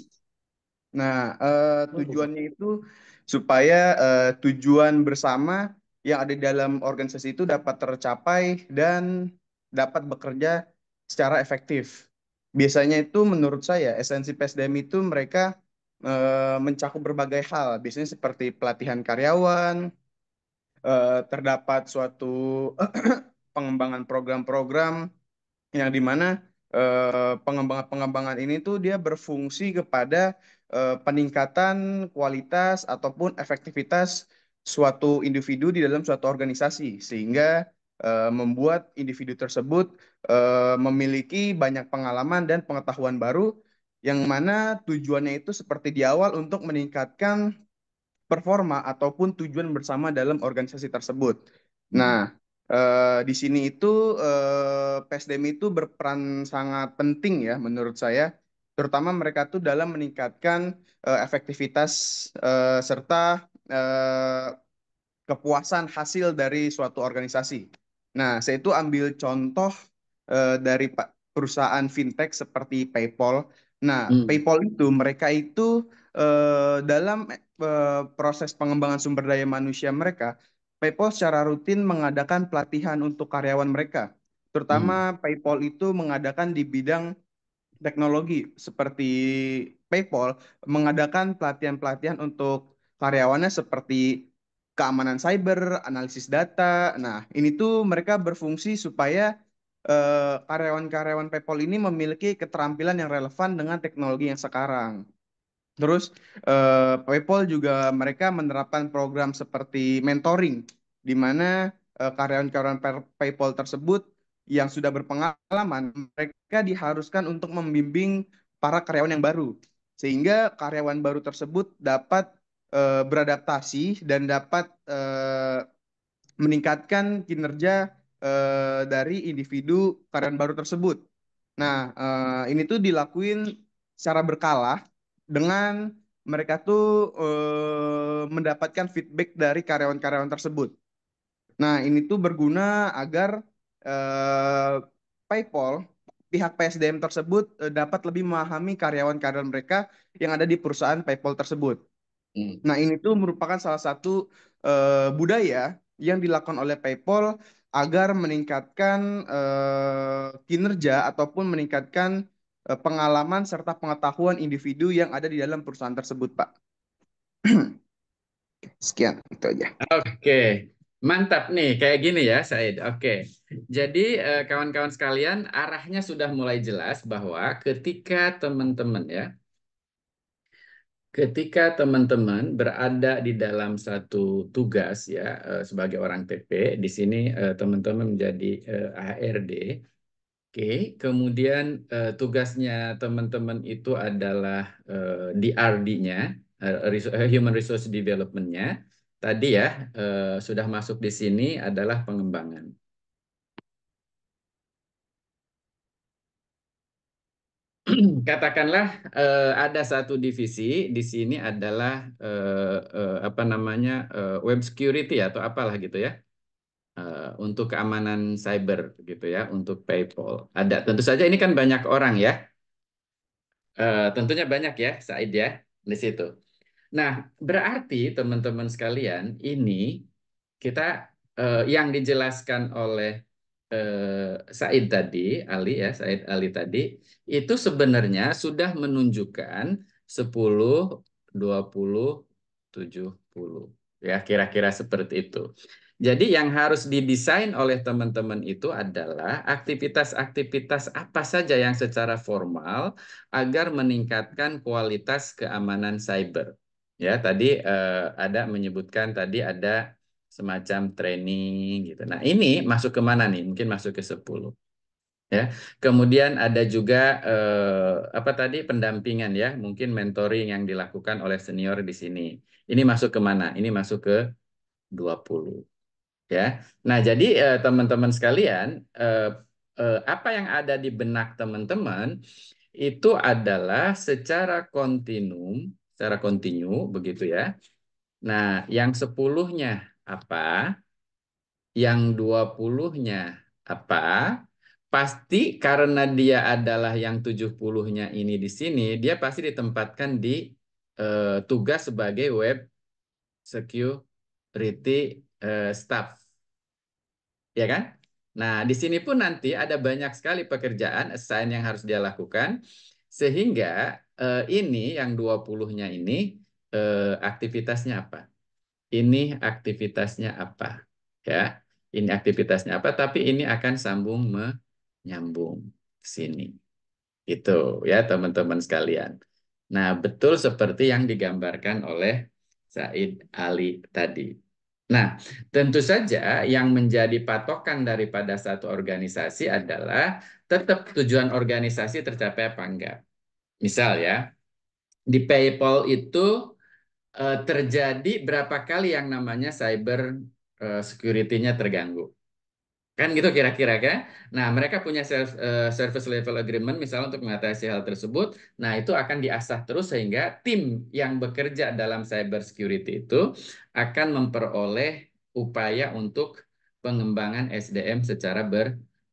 Nah, tujuannya itu supaya tujuan bersama yang ada di dalam organisasi itu dapat tercapai dan dapat bekerja secara efektif. Biasanya itu menurut saya esensi PSDM itu mereka mencakup berbagai hal, biasanya seperti pelatihan karyawan, terdapat suatu pengembangan program-program yang dimana pengembangan-pengembangan ini tuh dia berfungsi kepada peningkatan kualitas ataupun efektivitas suatu individu di dalam suatu organisasi sehingga membuat individu tersebut memiliki banyak pengalaman dan pengetahuan baru yang mana tujuannya itu seperti di awal untuk meningkatkan performa ataupun tujuan bersama dalam organisasi tersebut. Nah, Hmm. di sini itu PSDM itu berperan sangat penting ya menurut saya, terutama mereka tuh dalam meningkatkan efektivitas serta eh, kepuasan hasil dari suatu organisasi. Nah, saya itu ambil contoh dari Pak. perusahaan fintech seperti PayPal. Nah, Hmm. PayPal itu mereka itu dalam proses pengembangan sumber daya manusia mereka, PayPal secara rutin mengadakan pelatihan untuk karyawan mereka. Hmm. Terutama PayPal itu mengadakan di bidang teknologi seperti PayPal mengadakan pelatihan-pelatihan untuk karyawannya seperti keamanan cyber, analisis data. Nah, ini tuh mereka berfungsi supaya karyawan-karyawan PayPal ini memiliki keterampilan yang relevan dengan teknologi yang sekarang. Terus PayPal juga mereka menerapkan program seperti mentoring, di mana karyawan-karyawan PayPal tersebut yang sudah berpengalaman, mereka diharuskan untuk membimbing para karyawan yang baru, sehingga karyawan baru tersebut dapat beradaptasi dan dapat meningkatkan kinerja dari individu karyawan baru tersebut. Nah, ini tuh dilakuin secara berkala dengan mereka tuh mendapatkan feedback dari karyawan-karyawan tersebut. Nah, ini tuh berguna agar eh, PayPal, pihak PSDM tersebut dapat lebih memahami karyawan-karyawan mereka yang ada di perusahaan PayPal tersebut. Hmm. Nah, ini tuh merupakan salah satu budaya yang dilakukan oleh PayPal agar meningkatkan kinerja ataupun meningkatkan pengalaman serta pengetahuan individu yang ada di dalam perusahaan tersebut, Pak. Sekian, itu aja. Oke, mantap nih, kayak gini ya, Said. Oke, jadi kawan-kawan sekalian, arahnya sudah mulai jelas bahwa ketika teman-teman berada di dalam satu tugas ya, sebagai orang TP, di sini teman-teman menjadi HRD. Oke, kemudian tugasnya teman-teman itu adalah DRD-nya, Human Resource Development-nya. Tadi ya, sudah masuk di sini adalah pengembangan. Katakanlah ada satu divisi di sini adalah apa namanya web security atau apalah gitu ya, untuk keamanan cyber gitu ya, untuk PayPal. Ada, tentu saja ini kan banyak orang ya. Tentunya banyak ya, Said ya, di situ. Nah, berarti teman-teman sekalian, ini kita yang dijelaskan oleh Said tadi, Said Ali tadi, itu sebenarnya sudah menunjukkan 10, 20, 70. Ya, kira-kira seperti itu. Jadi yang harus didesain oleh teman-teman itu adalah aktivitas-aktivitas apa saja yang secara formal agar meningkatkan kualitas keamanan cyber. Ya, tadi ada menyebutkan tadi ada semacam training gitu. Nah, ini masuk ke mana nih? Mungkin masuk ke 10. Ya. Kemudian ada juga apa tadi pendampingan ya, mungkin mentoring yang dilakukan oleh senior di sini. Ini masuk ke mana? Ini masuk ke 20. Ya. Nah, jadi teman-teman sekalian, apa yang ada di benak teman-teman itu adalah secara kontinu begitu ya. Nah, yang 10-nya apa? Yang 20-nya apa? Pasti karena dia adalah yang 70-nya ini di sini, dia pasti ditempatkan di tugas sebagai web security staff. Ya kan? Nah, di sini pun nanti ada banyak sekali pekerjaan assign yang harus dia lakukan, sehingga ini yang 20-nya ini aktivitasnya apa? Ini aktivitasnya apa? Ya, ini aktivitasnya apa? Tapi ini akan sambung menyambung ke sini. Itu ya teman-teman sekalian. Nah, betul seperti yang digambarkan oleh Said Ali tadi. Nah, tentu saja yang menjadi patokan daripada satu organisasi adalah tetap tujuan organisasi tercapai apa enggak. Misal ya, di PayPal itu terjadi berapa kali yang namanya cyber security-nya terganggu. Kan gitu kira-kira kan? Nah, mereka punya service level agreement misalnya untuk mengatasi hal tersebut. Nah, itu akan diasah terus sehingga tim yang bekerja dalam cyber security itu akan memperoleh upaya untuk pengembangan SDM secara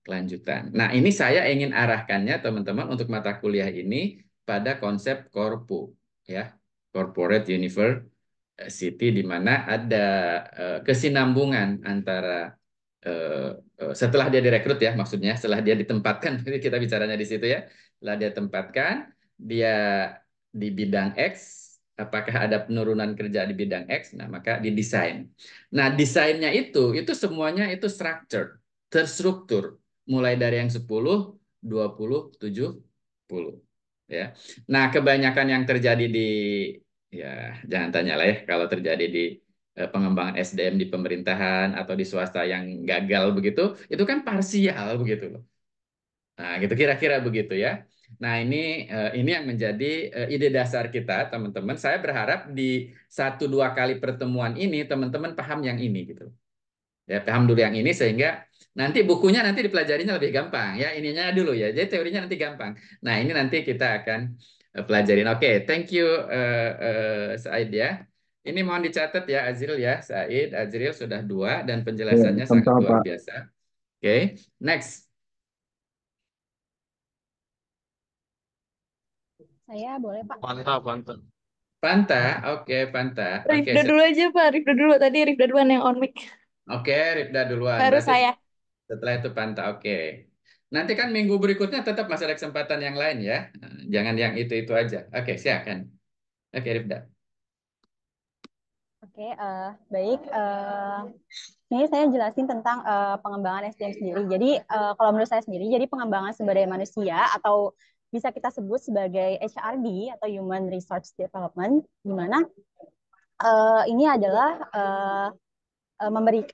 kelanjutan. Nah, ini saya ingin arahkannya teman-teman untuk mata kuliah ini pada konsep korpu, ya, corporate university, di mana ada kesinambungan antara setelah dia direkrut, ya, maksudnya setelah dia ditempatkan, kita bicaranya di situ, ya, setelah dia tempatkan, dia di bidang X, apakah ada penurunan kerja di bidang X, nah maka didesain. Nah, desainnya itu semuanya itu structured, terstruktur, mulai dari yang 10, 20, 70, ya. Nah, kebanyakan yang terjadi di, ya, jangan tanya lah, ya, kalau terjadi di pengembangan SDM di pemerintahan atau di swasta yang gagal begitu, itu kan parsial begitu loh. Nah, gitu kira-kira begitu, ya. Nah, ini yang menjadi ide dasar kita, teman-teman. Saya berharap di 1-2 kali pertemuan ini teman-teman paham yang ini gitu. Ya, paham dulu yang ini sehingga nanti bukunya nanti dipelajarinya lebih gampang, ya. Ininya dulu, ya. Jadi teorinya nanti gampang. Nah, ini nanti kita akan pelajarin. Oke, thank you Said, ya. Ini mohon dicatat, ya, Azril, ya. Said, Azril sudah 2 dan Iya, penjelasannya sangat sama-sama luar Pak. biasa. Oke, next. Saya boleh, Pak. Mantap, mantap. Panta, oke, Panta. Oke, Rifda dulu aja, Pak. Rifda dulu. Tadi Rifda duluan yang on mic. oke, Rifda duluan. Baru Berarti saya. setelah itu Panta, oke. Nanti kan minggu berikutnya tetap masih ada kesempatan yang lain, ya. Jangan yang itu aja. Oke, silakan. Oke, Rifda. Oke, baik. Ini saya jelasin tentang pengembangan SDM sendiri. Jadi, kalau menurut saya sendiri, jadi pengembangan sumber daya manusia atau bisa kita sebut sebagai HRD atau Human Resource Development, di mana ini adalah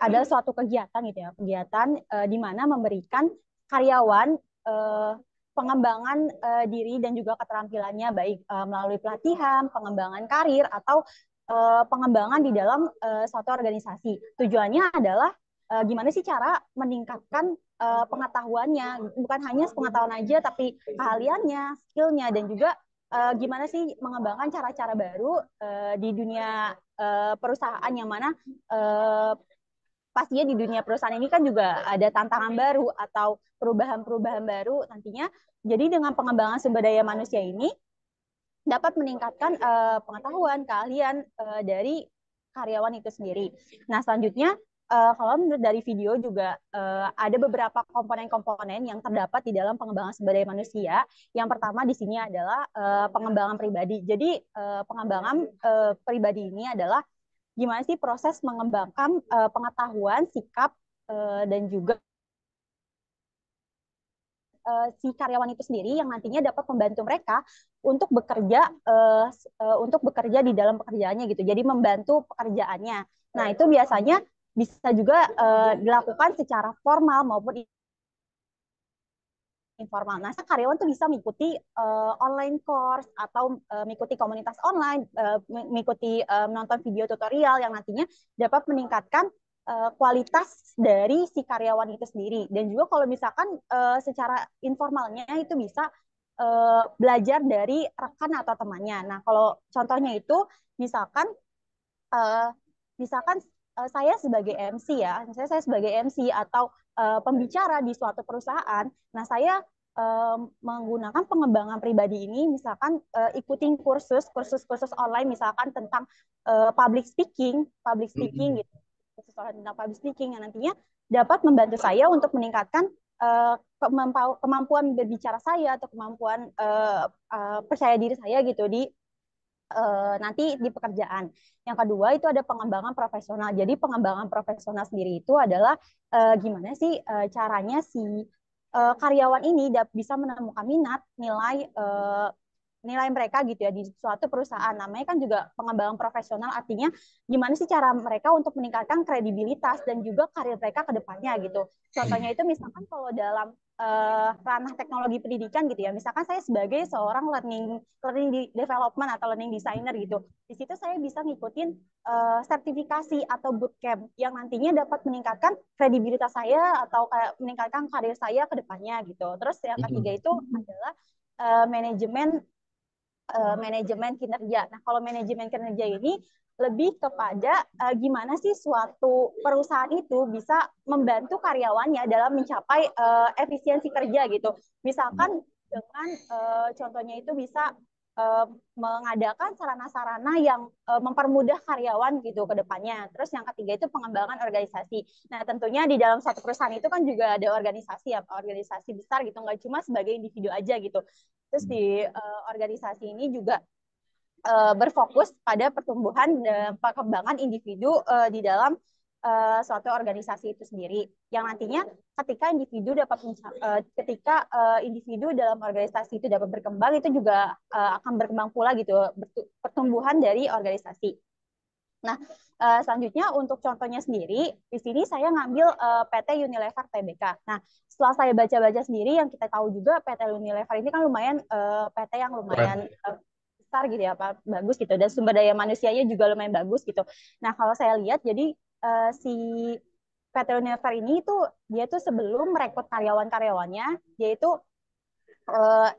adalah suatu kegiatan gitu ya, kegiatan di mana memberikan karyawan pengembangan diri dan juga keterampilannya baik melalui pelatihan, pengembangan karir atau pengembangan di dalam suatu organisasi. Tujuannya adalah gimana sih cara meningkatkan pengetahuannya, bukan hanya pengetahuan aja tapi keahliannya, skillnya, dan juga gimana sih mengembangkan cara-cara baru di dunia perusahaan, yang mana pastinya di dunia perusahaan ini kan juga ada tantangan baru atau perubahan-perubahan baru nantinya. Jadi dengan pengembangan sumber daya manusia ini dapat meningkatkan pengetahuan, keahlian dari karyawan itu sendiri. Nah, selanjutnya kalau menurut dari video juga ada beberapa komponen-komponen yang terdapat di dalam pengembangan sumber daya manusia. Yang pertama di sini adalah pengembangan pribadi. Jadi pengembangan pribadi ini adalah gimana sih proses mengembangkan pengetahuan, sikap, dan juga si karyawan itu sendiri yang nantinya dapat membantu mereka untuk bekerja di dalam pekerjaannya gitu. Jadi membantu pekerjaannya. Nah, itu biasanya bisa juga dilakukan secara formal maupun informal. Nah, karyawan tuh bisa mengikuti online course atau mengikuti komunitas online, mengikuti menonton video tutorial yang nantinya dapat meningkatkan kualitas dari si karyawan itu sendiri. Dan juga kalau misalkan secara informalnya itu bisa belajar dari rekan atau temannya. Nah, kalau contohnya itu misalkan uh, misalkan saya sebagai MC ya, misalnya saya sebagai MC atau pembicara di suatu perusahaan, nah saya menggunakan pengembangan pribadi ini, misalkan ikutin kursus online, misalkan tentang public speaking gitu, kursus online tentang public speaking yang nantinya dapat membantu saya untuk meningkatkan kemampuan berbicara saya atau kemampuan percaya diri saya gitu di nanti di pekerjaan. Yang kedua itu ada pengembangan profesional. Jadi pengembangan profesional sendiri itu adalah gimana sih caranya si karyawan ini bisa menemukan minat, nilai mereka gitu ya di suatu perusahaan. Namanya kan juga pengembangan profesional, artinya gimana sih cara mereka untuk meningkatkan kredibilitas dan juga karir mereka ke depannya gitu. Contohnya itu misalkan kalau dalam ranah teknologi pendidikan gitu ya. Misalkan saya sebagai seorang learning development atau learning designer gitu. Di situ saya bisa ngikutin sertifikasi atau bootcamp yang nantinya dapat meningkatkan kredibilitas saya atau meningkatkan karir saya ke depannya gitu. Terus yang ketiga itu adalah manajemen kinerja. Nah, kalau manajemen kinerja ini lebih kepada gimana sih suatu perusahaan itu bisa membantu karyawannya dalam mencapai efisiensi kerja gitu. Misalkan dengan contohnya itu bisa mengadakan sarana-sarana yang mempermudah karyawan gitu ke depannya. Terus yang ketiga itu pengembangan organisasi. Nah, tentunya di dalam satu perusahaan itu kan juga ada organisasi ya, organisasi besar gitu, nggak cuma sebagai individu aja gitu. Terus di organisasi ini juga berfokus pada pertumbuhan dan perkembangan individu di dalam suatu organisasi itu sendiri. Yang nantinya ketika individu dalam organisasi itu dapat berkembang, itu juga akan berkembang pula gitu pertumbuhan dari organisasi. Nah, selanjutnya untuk contohnya sendiri, di sini saya ngambil PT Unilever Tbk. Nah, setelah saya baca-baca sendiri, yang kita tahu juga PT Unilever ini kan lumayan PT yang lumayan besar gitu ya, Pak, bagus gitu, dan sumber daya manusianya juga lumayan bagus gitu. Nah, kalau saya lihat, jadi si PT Unilever ini tuh dia tuh sebelum merekrut karyawan-karyawannya, dia itu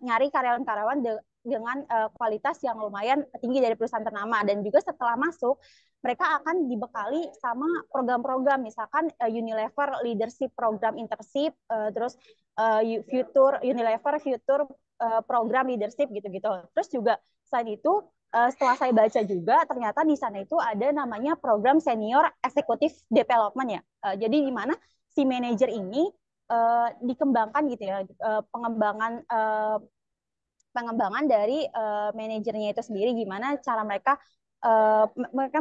nyari karyawan-karyawan dengan kualitas yang lumayan tinggi dari perusahaan ternama, dan juga setelah masuk mereka akan dibekali sama program-program, misalkan Unilever Leadership Program Internship, terus Unilever Future Program Leadership gitu-gitu. Terus juga selain itu setelah saya baca juga ternyata di sana itu ada namanya program Senior Executive Development ya. Jadi di mana si manajer ini dikembangkan gitu ya, pengembangan dari manajernya itu sendiri, gimana cara mereka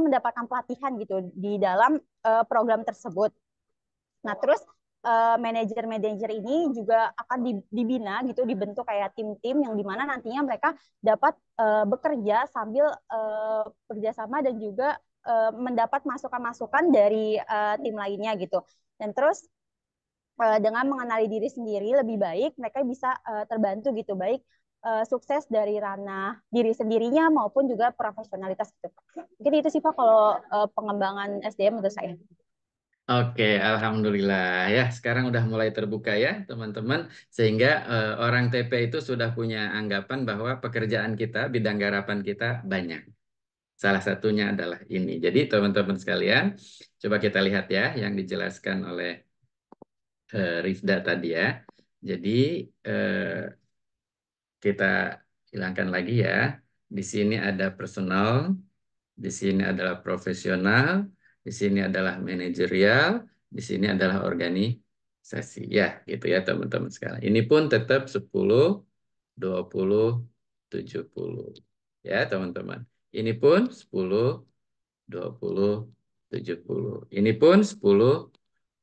mendapatkan pelatihan gitu di dalam program tersebut. Nah, terus manajer-manajer ini juga akan dibina gitu, dibentuk kayak tim-tim yang dimana nantinya mereka dapat bekerja sambil bekerjasama dan juga mendapat masukan-masukan dari tim lainnya gitu. Dan terus dengan mengenali diri sendiri lebih baik, mereka bisa terbantu gitu, baik sukses dari ranah diri sendirinya maupun juga profesionalitas gitu. Mungkin itu sih Pak kalau pengembangan SDM menurut saya. Oke, alhamdulillah ya. Sekarang udah mulai terbuka ya, teman-teman. Sehingga orang TP itu sudah punya anggapan bahwa pekerjaan kita, bidang garapan kita banyak. Salah satunya adalah ini. Jadi teman-teman sekalian, coba kita lihat ya yang dijelaskan oleh Rifda tadi ya. Jadi kita hilangkan lagi ya. Di sini ada personal, di sini adalah profesional, di sini adalah manajerial, di sini adalah organisasi. Ya, gitu ya teman-teman sekalian. Ini pun tetap 10, 20, 70. Ya, teman-teman. Ini pun 10, 20, 70. Ini pun 10,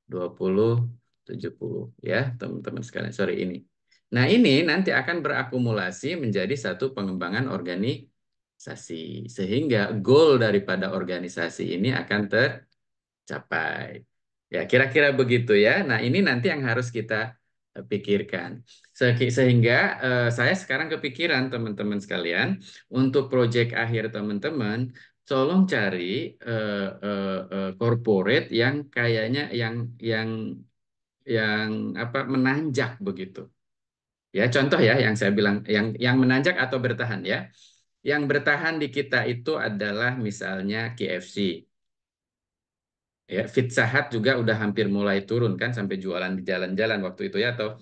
20, 70. Ya, teman-teman sekalian. Sorry, ini. Nah, ini nanti akan berakumulasi menjadi satu pengembangan organisasi. Sehingga goal daripada organisasi ini akan tercapai. Ya, kira-kira begitu ya. Nah, ini nanti yang harus kita pikirkan. Sehingga saya sekarang kepikiran teman-teman sekalian, untuk proyek akhir teman-teman, tolong cari corporate yang kayaknya yang apa menanjak begitu. Ya, contoh ya yang saya bilang yang menanjak atau bertahan ya. Yang bertahan di kita itu adalah misalnya KFC. Ya, Pizza Hut juga udah hampir mulai turun kan sampai jualan di jalan-jalan waktu itu ya, atau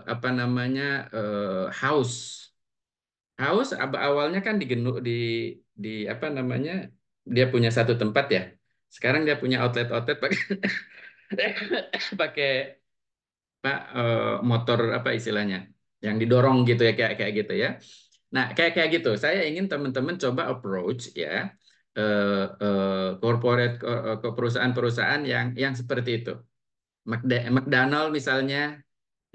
apa namanya House. House awalnya kan di apa namanya, dia punya satu tempat ya. Sekarang dia punya outlet pakai pakai Pak motor apa istilahnya yang didorong gitu ya, kayak kayak gitu ya. Nah, kayak gitu. Saya ingin teman-teman coba approach ya corporate ke perusahaan-perusahaan yang seperti itu. McDonald misalnya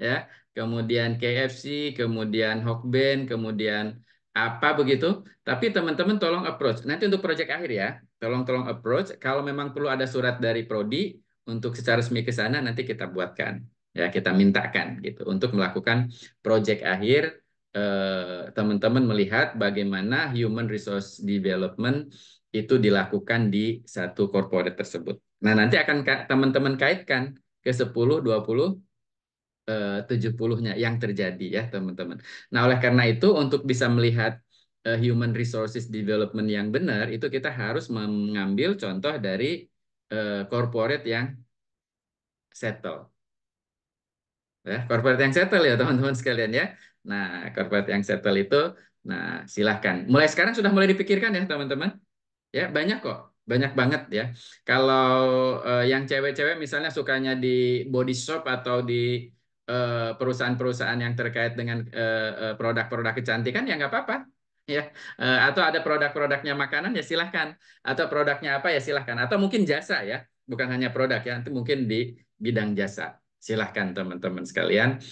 ya, kemudian KFC, kemudian Hokben, kemudian apa begitu. Tapi teman-teman tolong approach. Nanti untuk proyek akhir ya, tolong approach. Kalau memang perlu ada surat dari Prodi untuk secara resmi ke sana, nanti kita buatkan. Ya, kita mintakan gitu untuk melakukan proyek akhir. Teman-teman melihat bagaimana human resource development itu dilakukan di satu corporate tersebut. Nah, nanti akan teman-teman kaitkan ke 10, 20, 70-nya yang terjadi ya teman-teman. Nah, oleh karena itu untuk bisa melihat human resources development yang benar, itu kita harus mengambil contoh dari corporate yang settle. Ya, corporate yang settle ya teman-teman sekalian ya. Nah, corporate yang settle itu, nah silahkan. Mulai sekarang sudah mulai dipikirkan ya teman-teman. Ya, banyak kok. Banyak banget ya. Kalau yang cewek-cewek misalnya sukanya di body shop atau di perusahaan-perusahaan yang terkait dengan produk-produk kecantikan ya nggak apa-apa. Ya, atau ada produk-produknya makanan ya silahkan. Atau produknya apa ya silahkan. Atau mungkin jasa ya, bukan hanya produk ya. Nanti mungkin di bidang jasa. Silahkan teman-teman sekalian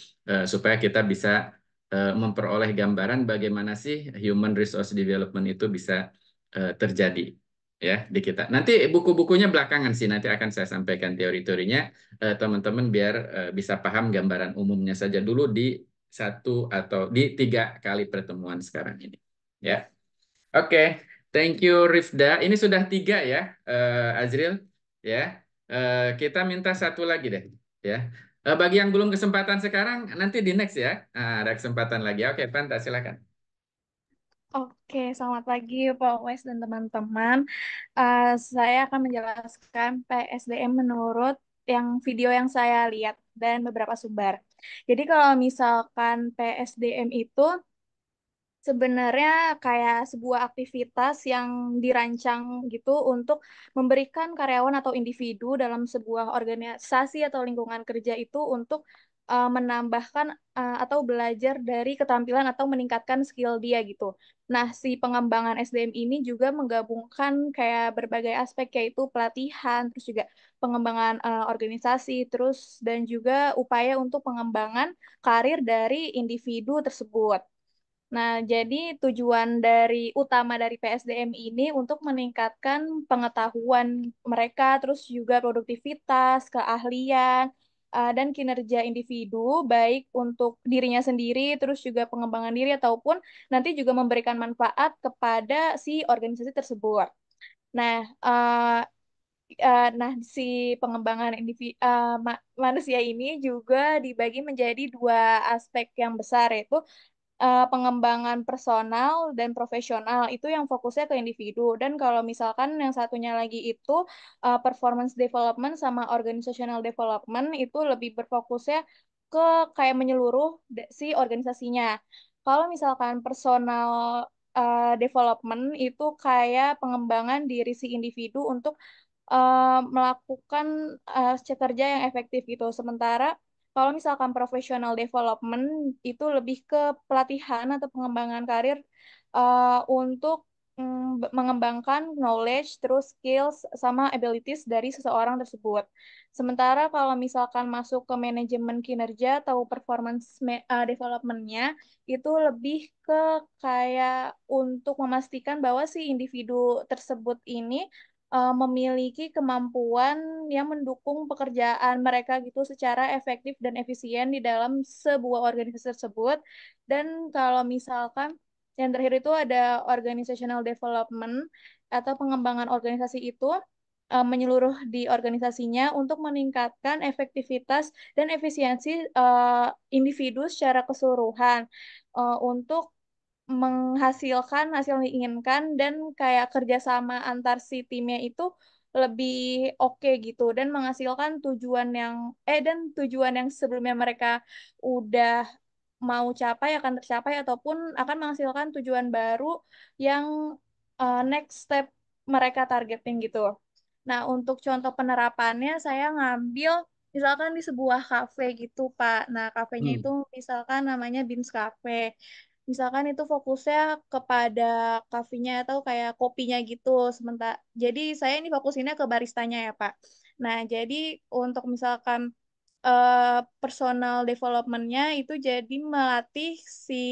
supaya kita bisa memperoleh gambaran bagaimana sih human resource development itu bisa terjadi ya di kita. Nanti buku-bukunya belakangan sih, nanti akan saya sampaikan teori-teorinya teman-teman biar bisa paham gambaran umumnya saja dulu di 3 kali pertemuan sekarang ini. Ya, oke. Thank you Rifda. Ini sudah 3 ya, Azril. Ya, kita minta satu lagi deh. Ya, bagi yang belum kesempatan sekarang, nanti di next ya. Ada kesempatan lagi. Oke, Panta, silakan. Oke, selamat pagi Pak Wes dan teman-teman. Saya akan menjelaskan PSDM menurut yang video yang saya lihat dan beberapa sumber. Jadi kalau misalkan PSDM itu sebenarnya kayak sebuah aktivitas yang dirancang gitu untuk memberikan karyawan atau individu dalam sebuah organisasi atau lingkungan kerja itu untuk menambahkan atau belajar dari keterampilan atau meningkatkan skill dia gitu. Nah, si pengembangan SDM ini juga menggabungkan kayak berbagai aspek yaitu pelatihan, terus juga pengembangan organisasi, terus dan juga upaya untuk pengembangan karir dari individu tersebut. Nah, jadi tujuan utama dari PSDM ini untuk meningkatkan pengetahuan mereka, terus juga produktivitas, keahlian, dan kinerja individu, baik untuk dirinya sendiri, terus juga pengembangan diri, ataupun nanti juga memberikan manfaat kepada si organisasi tersebut. Nah, si pengembangan manusia ini juga dibagi menjadi 2 aspek yang besar, yaitu pengembangan personal dan profesional itu yang fokusnya ke individu, dan kalau misalkan yang satunya lagi itu performance development sama organizational development itu lebih berfokusnya ke kayak menyeluruh si organisasinya. Kalau misalkan personal development itu kayak pengembangan diri si individu untuk melakukan kerja yang efektif gitu. Sementara kalau misalkan professional development itu lebih ke pelatihan atau pengembangan karir untuk mengembangkan knowledge, terus skills sama abilities dari seseorang tersebut. Sementara kalau misalkan masuk ke manajemen kinerja atau performance development-nya itu lebih ke kayak untuk memastikan bahwa si individu tersebut ini memiliki kemampuan yang mendukung pekerjaan mereka gitu secara efektif dan efisien di dalam sebuah organisasi tersebut. Dan kalau misalkan yang terakhir itu ada organizational development atau pengembangan organisasi itu menyeluruh di organisasinya untuk meningkatkan efektivitas dan efisiensi individu secara keseluruhan untuk menghasilkan hasil yang diinginkan, dan kayak kerjasama antar si timnya itu lebih oke gitu, dan menghasilkan tujuan yang sebelumnya mereka udah mau capai akan tercapai, ataupun akan menghasilkan tujuan baru yang next step mereka targeting gitu. Nah, untuk contoh penerapannya saya ngambil misalkan di sebuah kafe gitu, Pak. Nah, kafenya itu misalkan namanya Beans Cafe. Misalkan itu fokusnya kepada kafenya atau kayak kopinya gitu. Sementara jadi saya ini fokusinnya ke baristanya ya, Pak. Nah, jadi untuk misalkan personal development-nya itu jadi melatih si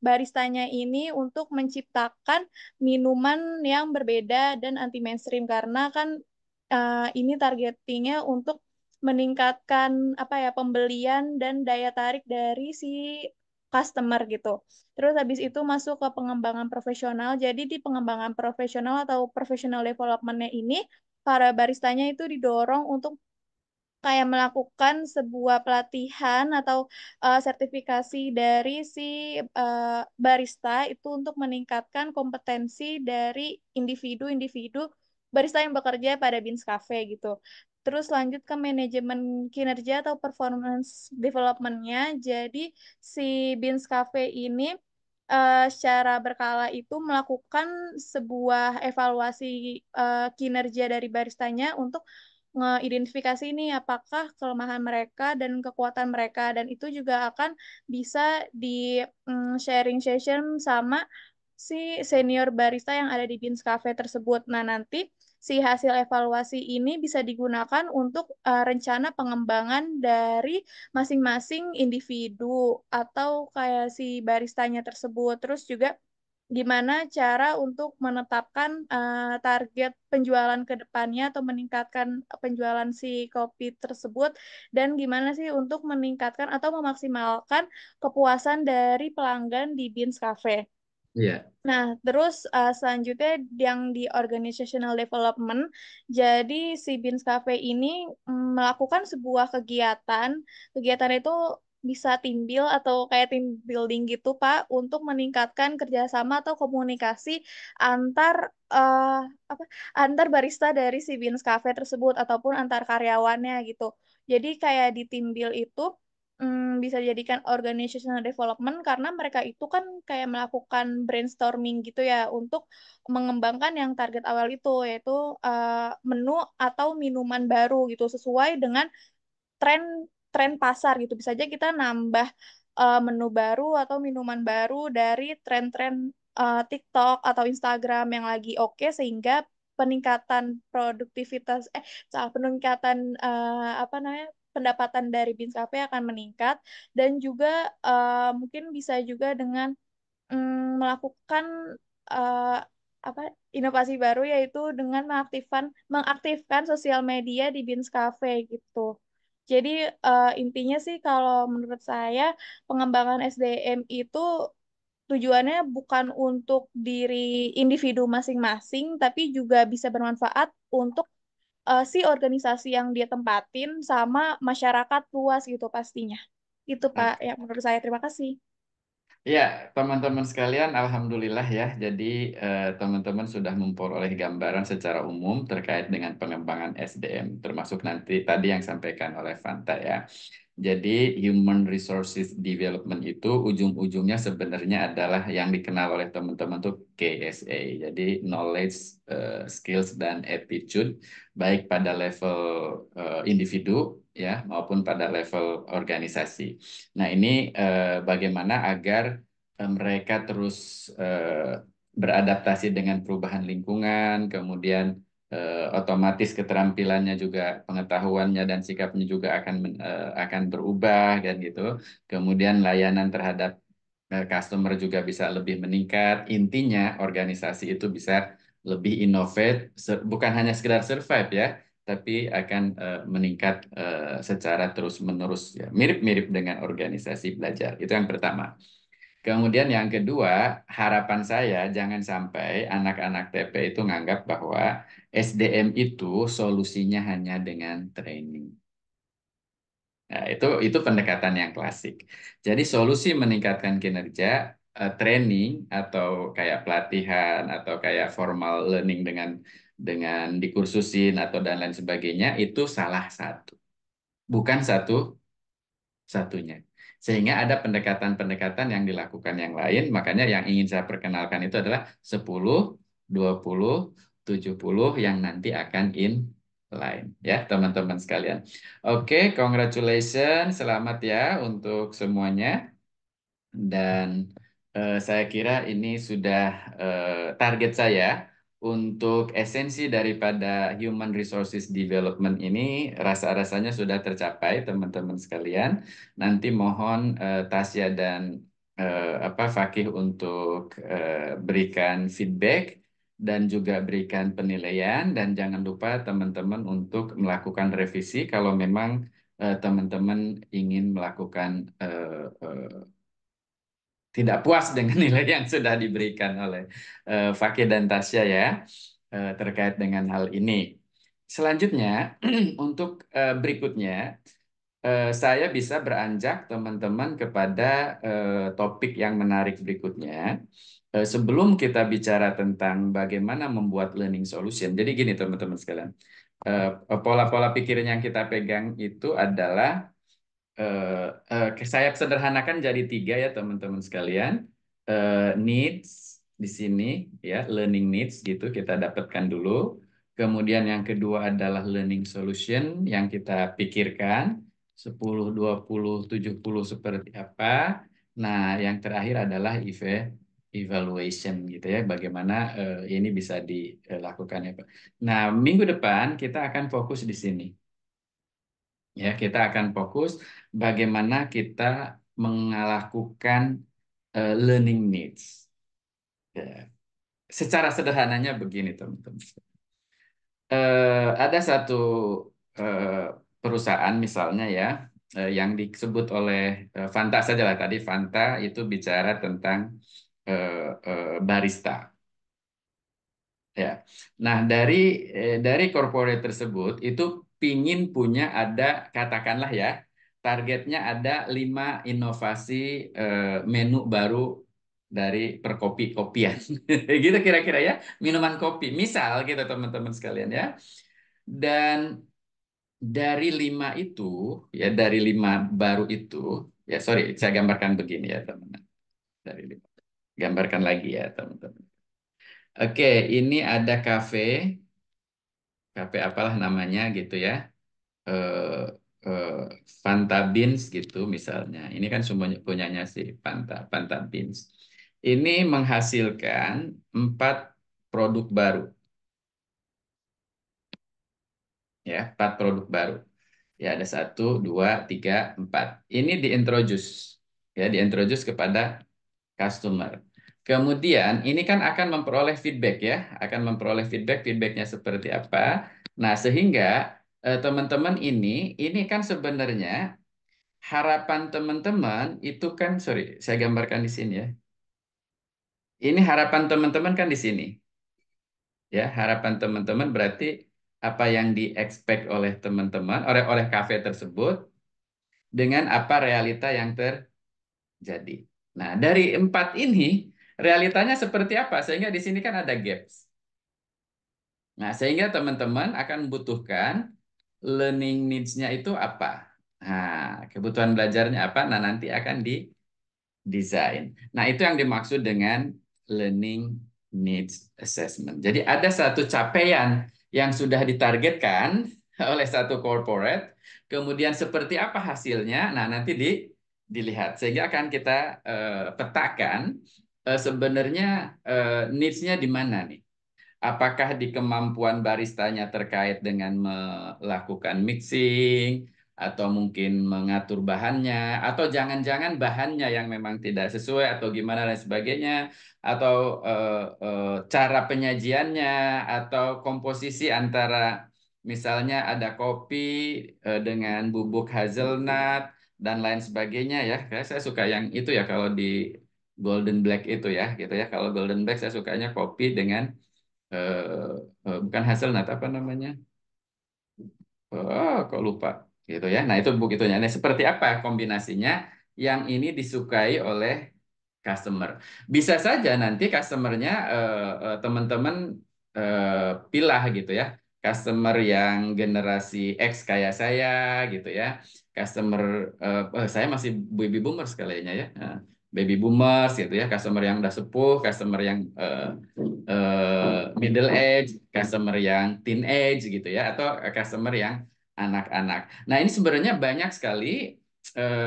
baristanya ini untuk menciptakan minuman yang berbeda dan anti mainstream, karena kan ini targetingnya untuk meningkatkan apa ya pembelian dan daya tarik dari si customer gitu. Terus habis itu masuk ke pengembangan profesional. Jadi di pengembangan profesional atau professional development-nya ini para baristanya itu didorong untuk kayak melakukan sebuah pelatihan atau sertifikasi dari si barista itu untuk meningkatkan kompetensi dari individu-individu barista yang bekerja pada Beans Cafe gitu. Terus lanjut ke manajemen kinerja atau performance development-nya. Jadi si Beans Cafe ini secara berkala itu melakukan sebuah evaluasi kinerja dari baristanya untuk ngeidentifikasi ini apakah kelemahan mereka dan kekuatan mereka, dan itu juga akan bisa di sharing session sama si senior barista yang ada di Beans Cafe tersebut. Nah, nanti si hasil evaluasi ini bisa digunakan untuk rencana pengembangan dari masing-masing individu atau kayak si baristanya tersebut. Terus juga gimana cara untuk menetapkan target penjualan ke depannya atau meningkatkan penjualan si kopi tersebut, dan gimana sih untuk meningkatkan atau memaksimalkan kepuasan dari pelanggan di Beans Cafe. Iya. Nah, terus selanjutnya yang di organizational development, jadi si Beans Cafe ini melakukan sebuah kegiatan. Kegiatan itu bisa team build atau kayak team building gitu, Pak, untuk meningkatkan kerjasama atau komunikasi antar eh, apa antar barista dari si Beans Cafe tersebut ataupun antar karyawannya gitu. Jadi kayak di team build itu bisa dijadikan organizational development karena mereka itu kan kayak melakukan brainstorming gitu ya untuk mengembangkan yang target awal itu, yaitu menu atau minuman baru gitu sesuai dengan tren tren pasar gitu. Bisa aja kita nambah menu baru atau minuman baru dari tren-tren TikTok atau Instagram yang lagi oke, sehingga peningkatan produktivitas peningkatan apa namanya pendapatan dari Beans Cafe akan meningkat, dan juga mungkin bisa juga dengan melakukan eh, apa inovasi baru, yaitu dengan mengaktifkan sosial media di Beans Cafe gitu. Jadi intinya sih kalau menurut saya pengembangan SDM itu tujuannya bukan untuk diri individu masing-masing, tapi juga bisa bermanfaat untuk si organisasi yang dia tempatin sama masyarakat luas gitu pastinya. Itu Pak Oke. ya menurut saya. Terima kasih. Ya, teman-teman sekalian, alhamdulillah ya. Jadi teman-teman sudah memperoleh gambaran secara umum terkait dengan pengembangan SDM, termasuk nanti tadi yang sampaikan oleh Fanta ya. Jadi Human Resources Development itu ujung-ujungnya sebenarnya adalah yang dikenal oleh teman-teman tuh KSA. Jadi Knowledge, Skills, dan Attitude, baik pada level individu ya maupun pada level organisasi. Nah ini bagaimana agar mereka terus beradaptasi dengan perubahan lingkungan, kemudian otomatis keterampilannya juga, pengetahuannya dan sikapnya juga akan berubah kan gitu. Kemudian layanan terhadap customer juga bisa lebih meningkat. Intinya organisasi itu bisa lebih innovate, bukan hanya sekedar survive ya, tapi akan meningkat secara terus-menerus ya. Mirip-mirip dengan organisasi belajar. Itu yang pertama. Kemudian yang kedua, harapan saya jangan sampai anak-anak TP itu nganggap bahwa SDM itu solusinya hanya dengan training. Nah, itu pendekatan yang klasik. Jadi solusi meningkatkan kinerja, training atau kayak pelatihan atau kayak formal learning dengan dikursusin atau dan lain sebagainya itu salah satu, bukan satunya. Sehingga ada pendekatan-pendekatan yang dilakukan yang lain, makanya yang ingin saya perkenalkan itu adalah 10, 20, 70 yang nanti akan inline ya teman-teman sekalian. Oke, congratulations, selamat ya untuk semuanya. Dan saya kira ini sudah target saya untuk esensi daripada Human Resources Development ini rasa-rasanya sudah tercapai teman-teman sekalian. Nanti mohon Tasya dan Fakih untuk berikan feedback dan juga berikan penilaian, dan jangan lupa teman-teman untuk melakukan revisi kalau memang teman-teman ingin melakukan tidak puas dengan nilai yang sudah diberikan oleh Fakih dan Tasya ya terkait dengan hal ini. selanjutnya untuk berikutnya saya bisa beranjak teman-teman kepada topik yang menarik berikutnya. Sebelum kita bicara tentang bagaimana membuat learning solution. Jadi gini teman-teman sekalian, pola-pola pikir yang kita pegang itu adalah saya sederhanakan jadi 3 ya teman-teman sekalian. Needs di sini ya, learning needs gitu kita dapatkan dulu. Kemudian yang kedua adalah learning solution yang kita pikirkan 10, 20, 70 seperti apa. Nah, yang terakhir adalah evaluation gitu ya, bagaimana ini bisa dilakukan ya Pak. Nah, minggu depan kita akan fokus di sini. Ya, kita akan fokus bagaimana kita melakukan learning needs. Ya. Secara sederhananya begini, teman-teman. Ada satu eh, perusahaan misalnya ya, yang disebut oleh Fanta saja lah tadi. Fanta itu bicara tentang barista. Ya. Nah, dari corporate tersebut itu pingin punya ada katakanlah ya, targetnya ada 5 inovasi menu baru dari perkopi-kopian. Gitu kira-kira ya, minuman kopi. Misal gitu teman-teman sekalian ya. Dan dari 5 itu, ya dari 5 baru itu, ya sorry, saya gambarkan begini ya teman-teman. Dari 5. Gambarkan lagi ya teman-teman. Oke, ini ada kafe apalah namanya gitu ya, eh, eh, Fanta Beans gitu misalnya. Ini kan semuanya punyanya si Fanta Beans. Ini menghasilkan 4 produk baru, ya 4 produk baru. Ya ada 1, 2, 3, 4. Ini diintroduce, ya diintroduce kepada customer. Kemudian ini kan akan memperoleh feedback ya, akan memperoleh feedbacknya seperti apa. Nah, sehingga teman-teman ini kan sebenarnya harapan teman-teman itu kan, sorry, saya gambarkan di sini ya. Ini harapan teman-teman kan di sini. Ya, harapan teman-teman berarti apa yang di-expect oleh teman-teman, oleh kafe tersebut dengan apa realita yang terjadi. Nah, dari 4 ini realitanya seperti apa? Sehingga di sini kan ada gaps. Nah, sehingga teman-teman akan membutuhkan learning needs-nya itu apa? Nah, kebutuhan belajarnya apa? Nah, nanti akan desain. Nah, itu yang dimaksud dengan learning needs assessment. Jadi ada satu capaian yang sudah ditargetkan oleh satu corporate, kemudian seperti apa hasilnya? Nah, nanti dilihat. Sehingga akan kita petakan sebenarnya needs-nya di mana nih? Apakah di kemampuan baristanya terkait dengan melakukan mixing, atau mungkin mengatur bahannya, atau jangan-jangan bahannya yang memang tidak sesuai, atau gimana dan sebagainya, atau cara penyajiannya, atau komposisi antara misalnya ada kopi dengan bubuk hazelnut, dan lain sebagainya ya. Saya suka yang itu ya kalau di Golden Black itu ya, gitu ya. Kalau Golden Black saya sukanya kopi dengan bukan hazelnut apa namanya? Oh, kok lupa gitu ya. Nah, itu begitunya. Nah, seperti apa kombinasinya yang ini disukai oleh customer. Bisa saja nanti customernya teman-teman pilah gitu ya. Customer yang generasi X kayak saya gitu ya. Customer saya masih baby boomers kayaknya ya. Baby boomers gitu ya. Customer yang udah sepuh, customer yang middle age, customer yang teenage gitu ya, atau customer yang anak-anak. Nah, ini sebenarnya banyak sekali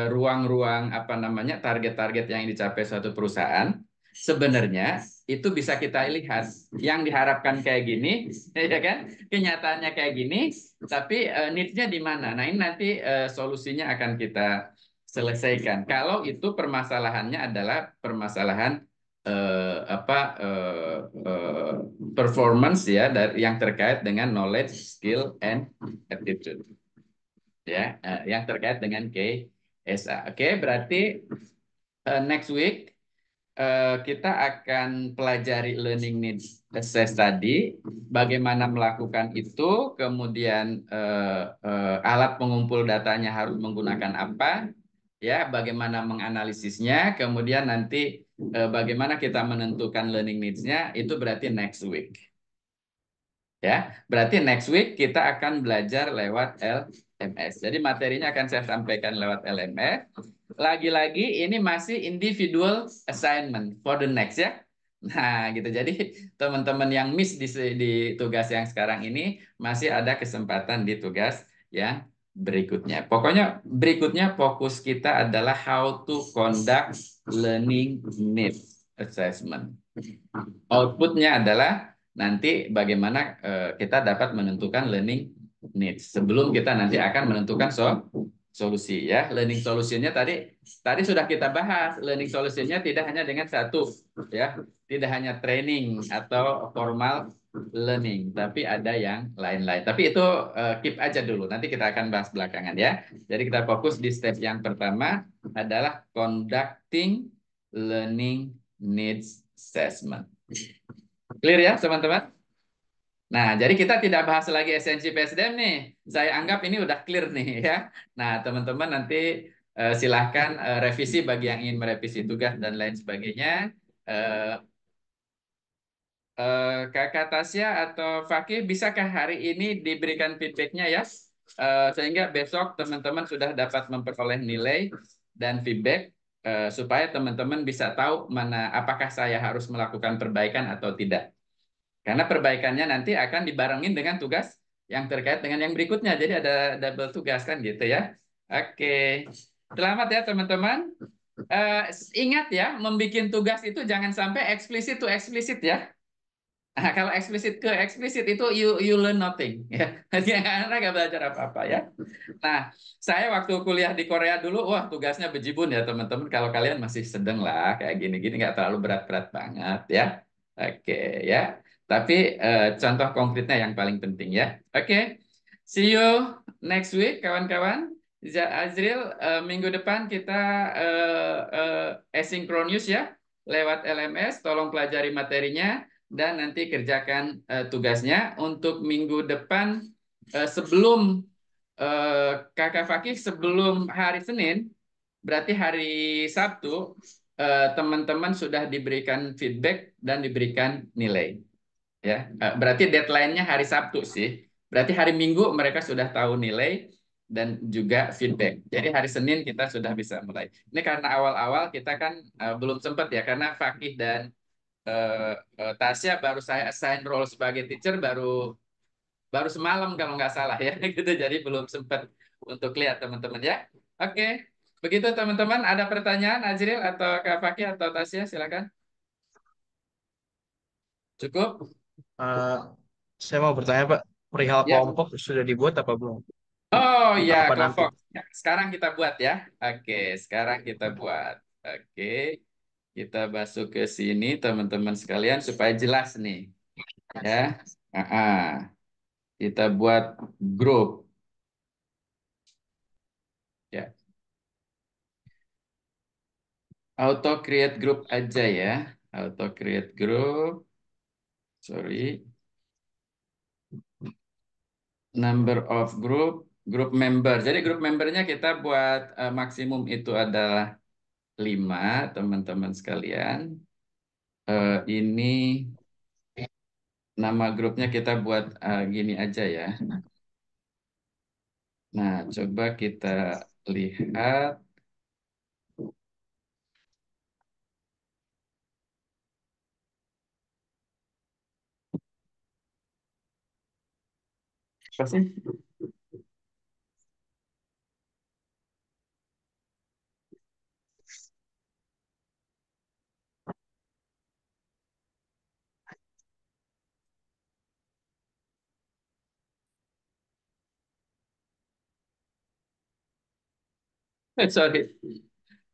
ruang-ruang apa namanya target-target yang dicapai suatu perusahaan. Sebenarnya itu bisa kita lihat yang diharapkan kayak gini, ya kan? Kenyataannya kayak gini, tapi needs-nya di mana? Nah, ini nanti solusinya akan kita selesaikan. Kalau itu permasalahannya adalah permasalahan apa performance ya dari yang terkait dengan knowledge, skill, and attitude ya, yang terkait dengan KSA. Oke, berarti next week kita akan pelajari learning needs assess tadi, bagaimana melakukan itu, kemudian alat pengumpul datanya harus menggunakan apa, ya, bagaimana menganalisisnya, kemudian nanti bagaimana kita menentukan learning needs-nya, itu berarti next week. Ya, berarti next week kita akan belajar lewat LMS. Jadi materinya akan saya sampaikan lewat LMS. Lagi-lagi ini masih individual assignment for the next ya. Nah, gitu. Jadi teman-teman yang miss di tugas yang sekarang ini masih ada kesempatan di tugas yang berikutnya. Pokoknya berikutnya fokus kita adalah how to conduct learning needs assessment. Outputnya adalah nanti bagaimana kita dapat menentukan learning needs sebelum kita nanti akan menentukan solusi ya. Learning solutionnya tadi sudah kita bahas. Learning solutionnya tidak hanya dengan satu ya, tidak hanya training atau formal learning, tapi ada yang lain-lain. Tapi itu keep aja dulu. Nanti kita akan bahas belakangan ya. Jadi kita fokus di step yang pertama adalah conducting learning needs assessment. Clear ya, teman-teman? Nah, jadi kita tidak bahas lagi esensi PSDM nih. Saya anggap ini udah clear nih ya. Nah, teman-teman nanti silahkan revisi bagi yang ingin merevisi tugas dan lain sebagainya. Eh, Kakak Tasya atau Fakih, bisakah hari ini diberikan feedbacknya ya? Sehingga besok teman-teman sudah dapat memperoleh nilai dan feedback supaya teman-teman bisa tahu mana apakah saya harus melakukan perbaikan atau tidak. Karena perbaikannya nanti akan dibarengin dengan tugas yang terkait dengan yang berikutnya. Jadi ada double tugas kan gitu ya. Oke. Selamat ya teman-teman. Ingat ya, membuat tugas itu jangan sampai eksplisit to eksplisit ya. Nah, kalau eksplisit ke eksplisit itu you learn nothing ya. Karena nggak belajar apa-apa ya. Nah, saya waktu kuliah di Korea dulu, wah tugasnya bejibun ya teman-teman. Kalau kalian masih sedang lah kayak gini-gini, nggak terlalu berat-berat banget ya. Oke ya. Tapi contoh konkretnya yang paling penting ya. Oke, see you next week kawan-kawan. Azril, minggu depan kita asynchronous ya lewat LMS. Tolong pelajari materinya dan nanti kerjakan tugasnya. Untuk minggu depan sebelum Kakak Fakih sebelum hari Senin, berarti hari Sabtu, teman-teman sudah diberikan feedback dan diberikan nilai. Ya, berarti deadline-nya hari Sabtu sih. Berarti hari Minggu mereka sudah tahu nilai dan juga feedback. Jadi hari Senin kita sudah bisa mulai. Ini karena awal-awal kita kan belum sempat ya, karena Fakih dan Tasya baru saya assign role sebagai teacher baru baru semalam kalau nggak salah ya gitu, jadi belum sempat untuk lihat teman-teman ya. Oke, begitu teman-teman. Ada pertanyaan Azril atau Kak Fakih atau Tasya, silakan. Cukup. Eh, saya mau bertanya, Pak, perihal Ya. kelompok sudah dibuat apa belum? Oh ya, Apa nanti? kelompok. Ya, sekarang kita buat ya. Oke, sekarang kita buat. Oke, kita masuk ke sini teman-teman sekalian supaya jelas nih ya. Kita buat grup ya. Auto create group aja ya. Auto create group. Sorry. Number of group member. Jadi grup membernya kita buat maksimum itu adalah 5 teman-teman sekalian. Ini nama grupnya kita buat gini aja ya. Nah, coba kita lihat. Apa sih? Sorry.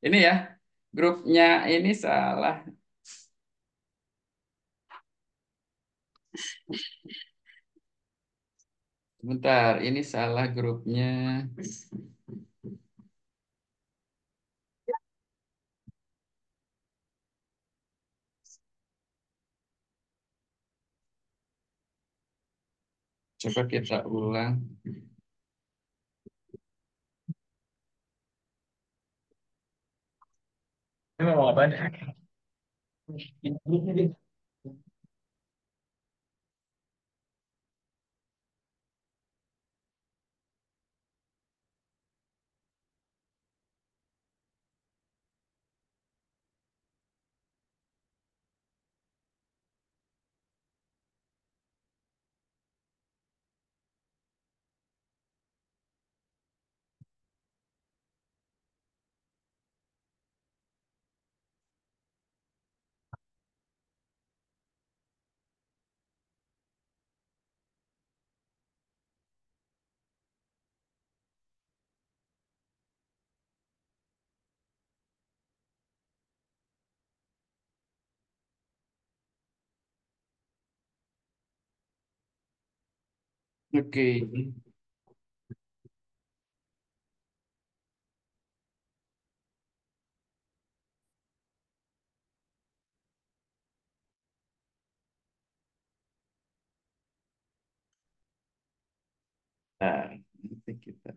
Ini ya, grupnya ini salah. Bentar, ini salah grupnya. Coba kita ulang. Ini mau apa? Oke. Nah, nanti kita.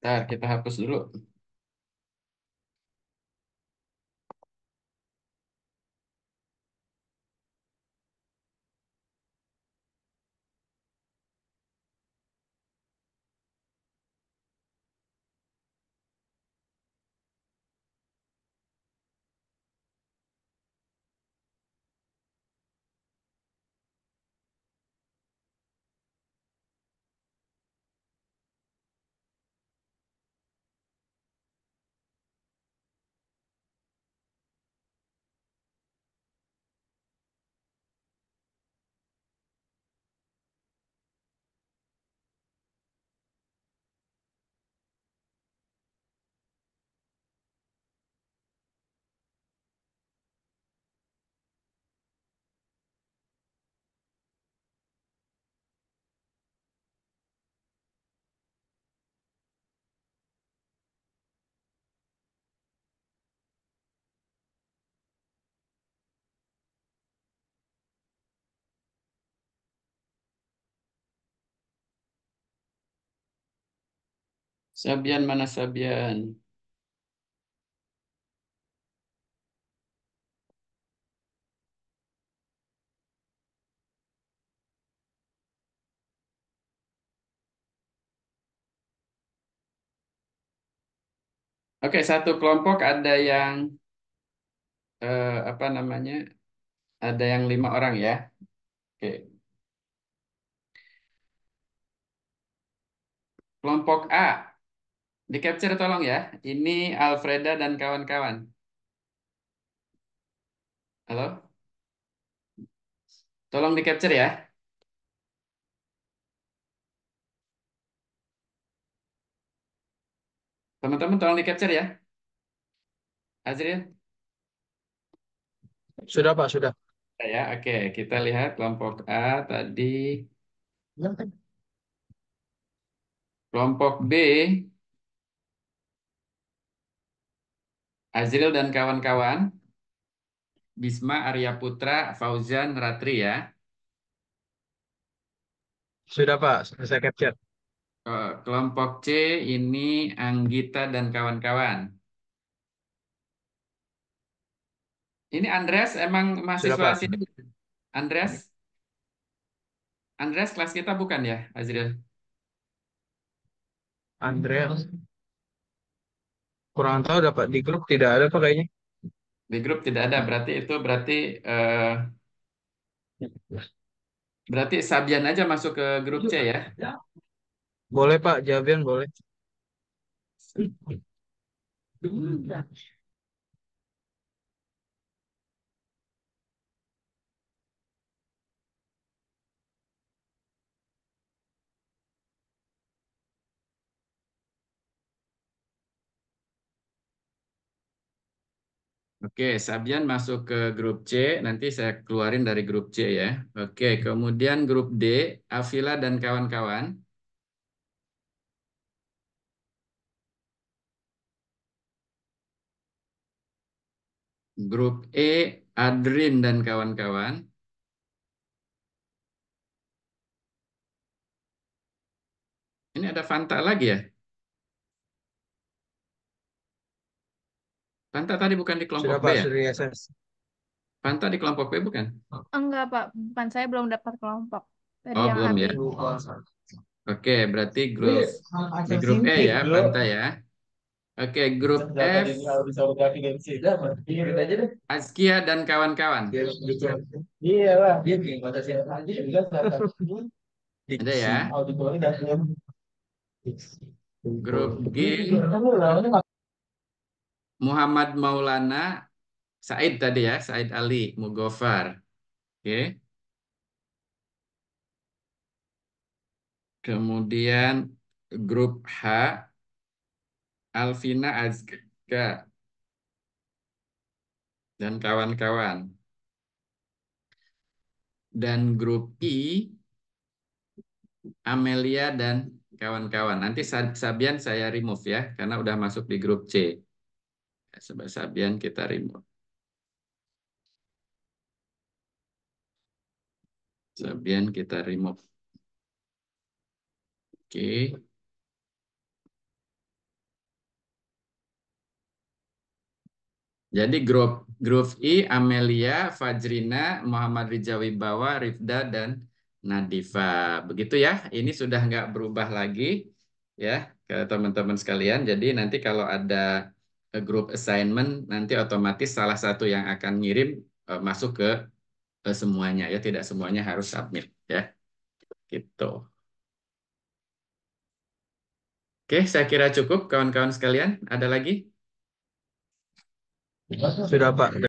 Ntar kita hapus dulu. Sabian mana Sabian? Oke, satu kelompok ada yang apa namanya? Ada yang 5 orang ya. Oke, kelompok A di capture tolong ya. Ini Alfreda dan kawan-kawan. Halo, tolong di capture ya. Teman-teman tolong di capture ya. Azril, Sudah, Pak, sudah. ya, oke. Kita lihat kelompok A tadi. Kelompok B, Azril dan kawan-kawan. Bisma, Arya Putra, Fauzan, Ratri ya. Sudah Pak, sudah saya capture. Kelompok C ini Anggita dan kawan-kawan. Ini Andreas emang Sudah mahasiswa Pak. sini? Andreas? Andreas kelas kita bukan ya, Azril? Andreas. Kurang tahu dapat di grup tidak ada Pak kayaknya. Di grup tidak ada, eh, berarti Sabian aja masuk ke grup C ya. Boleh Pak, Javian boleh. Oke, Sabian masuk ke grup C, nanti saya keluarin dari grup C ya. Oke, kemudian grup D, Avila dan kawan-kawan. Grup E, Adrin dan kawan-kawan. Ini ada Fanta lagi ya? Fanta tadi bukan di kelompok Sudah B Pak, ya? sudah di SS. Fanta di kelompok B bukan? Enggak, Pak. Bukan, saya belum dapat kelompok dari Oh, yang belum ya. admin. Oke, berarti di grup E ya, Fanta ya. Oke, grup F, Azkia dan kawan-kawan. Iya lah. Ada ya. Grup G, Muhammad Maulana, Said tadi ya, Said Ali, Mugofar. Oke. Kemudian grup H, Alvina Azka dan kawan-kawan. Dan grup I, Amelia dan kawan-kawan. Nanti Sabian saya remove ya, karena udah masuk di grup C. Coba Sabian kita remove. Sabian kita remove. Oke. Jadi grup grup I, Amelia, Fajrina, Muhammad Rijawibawa, Rifda, dan Nadifa. Begitu ya, ini sudah nggak berubah lagi ya ke teman-teman sekalian. Jadi nanti kalau ada grup assignment, nanti otomatis salah satu yang akan ngirim masuk ke semuanya ya, tidak semuanya harus submit ya. Gitu. Oke, saya kira cukup kawan-kawan sekalian. Ada lagi? Sudah Pak.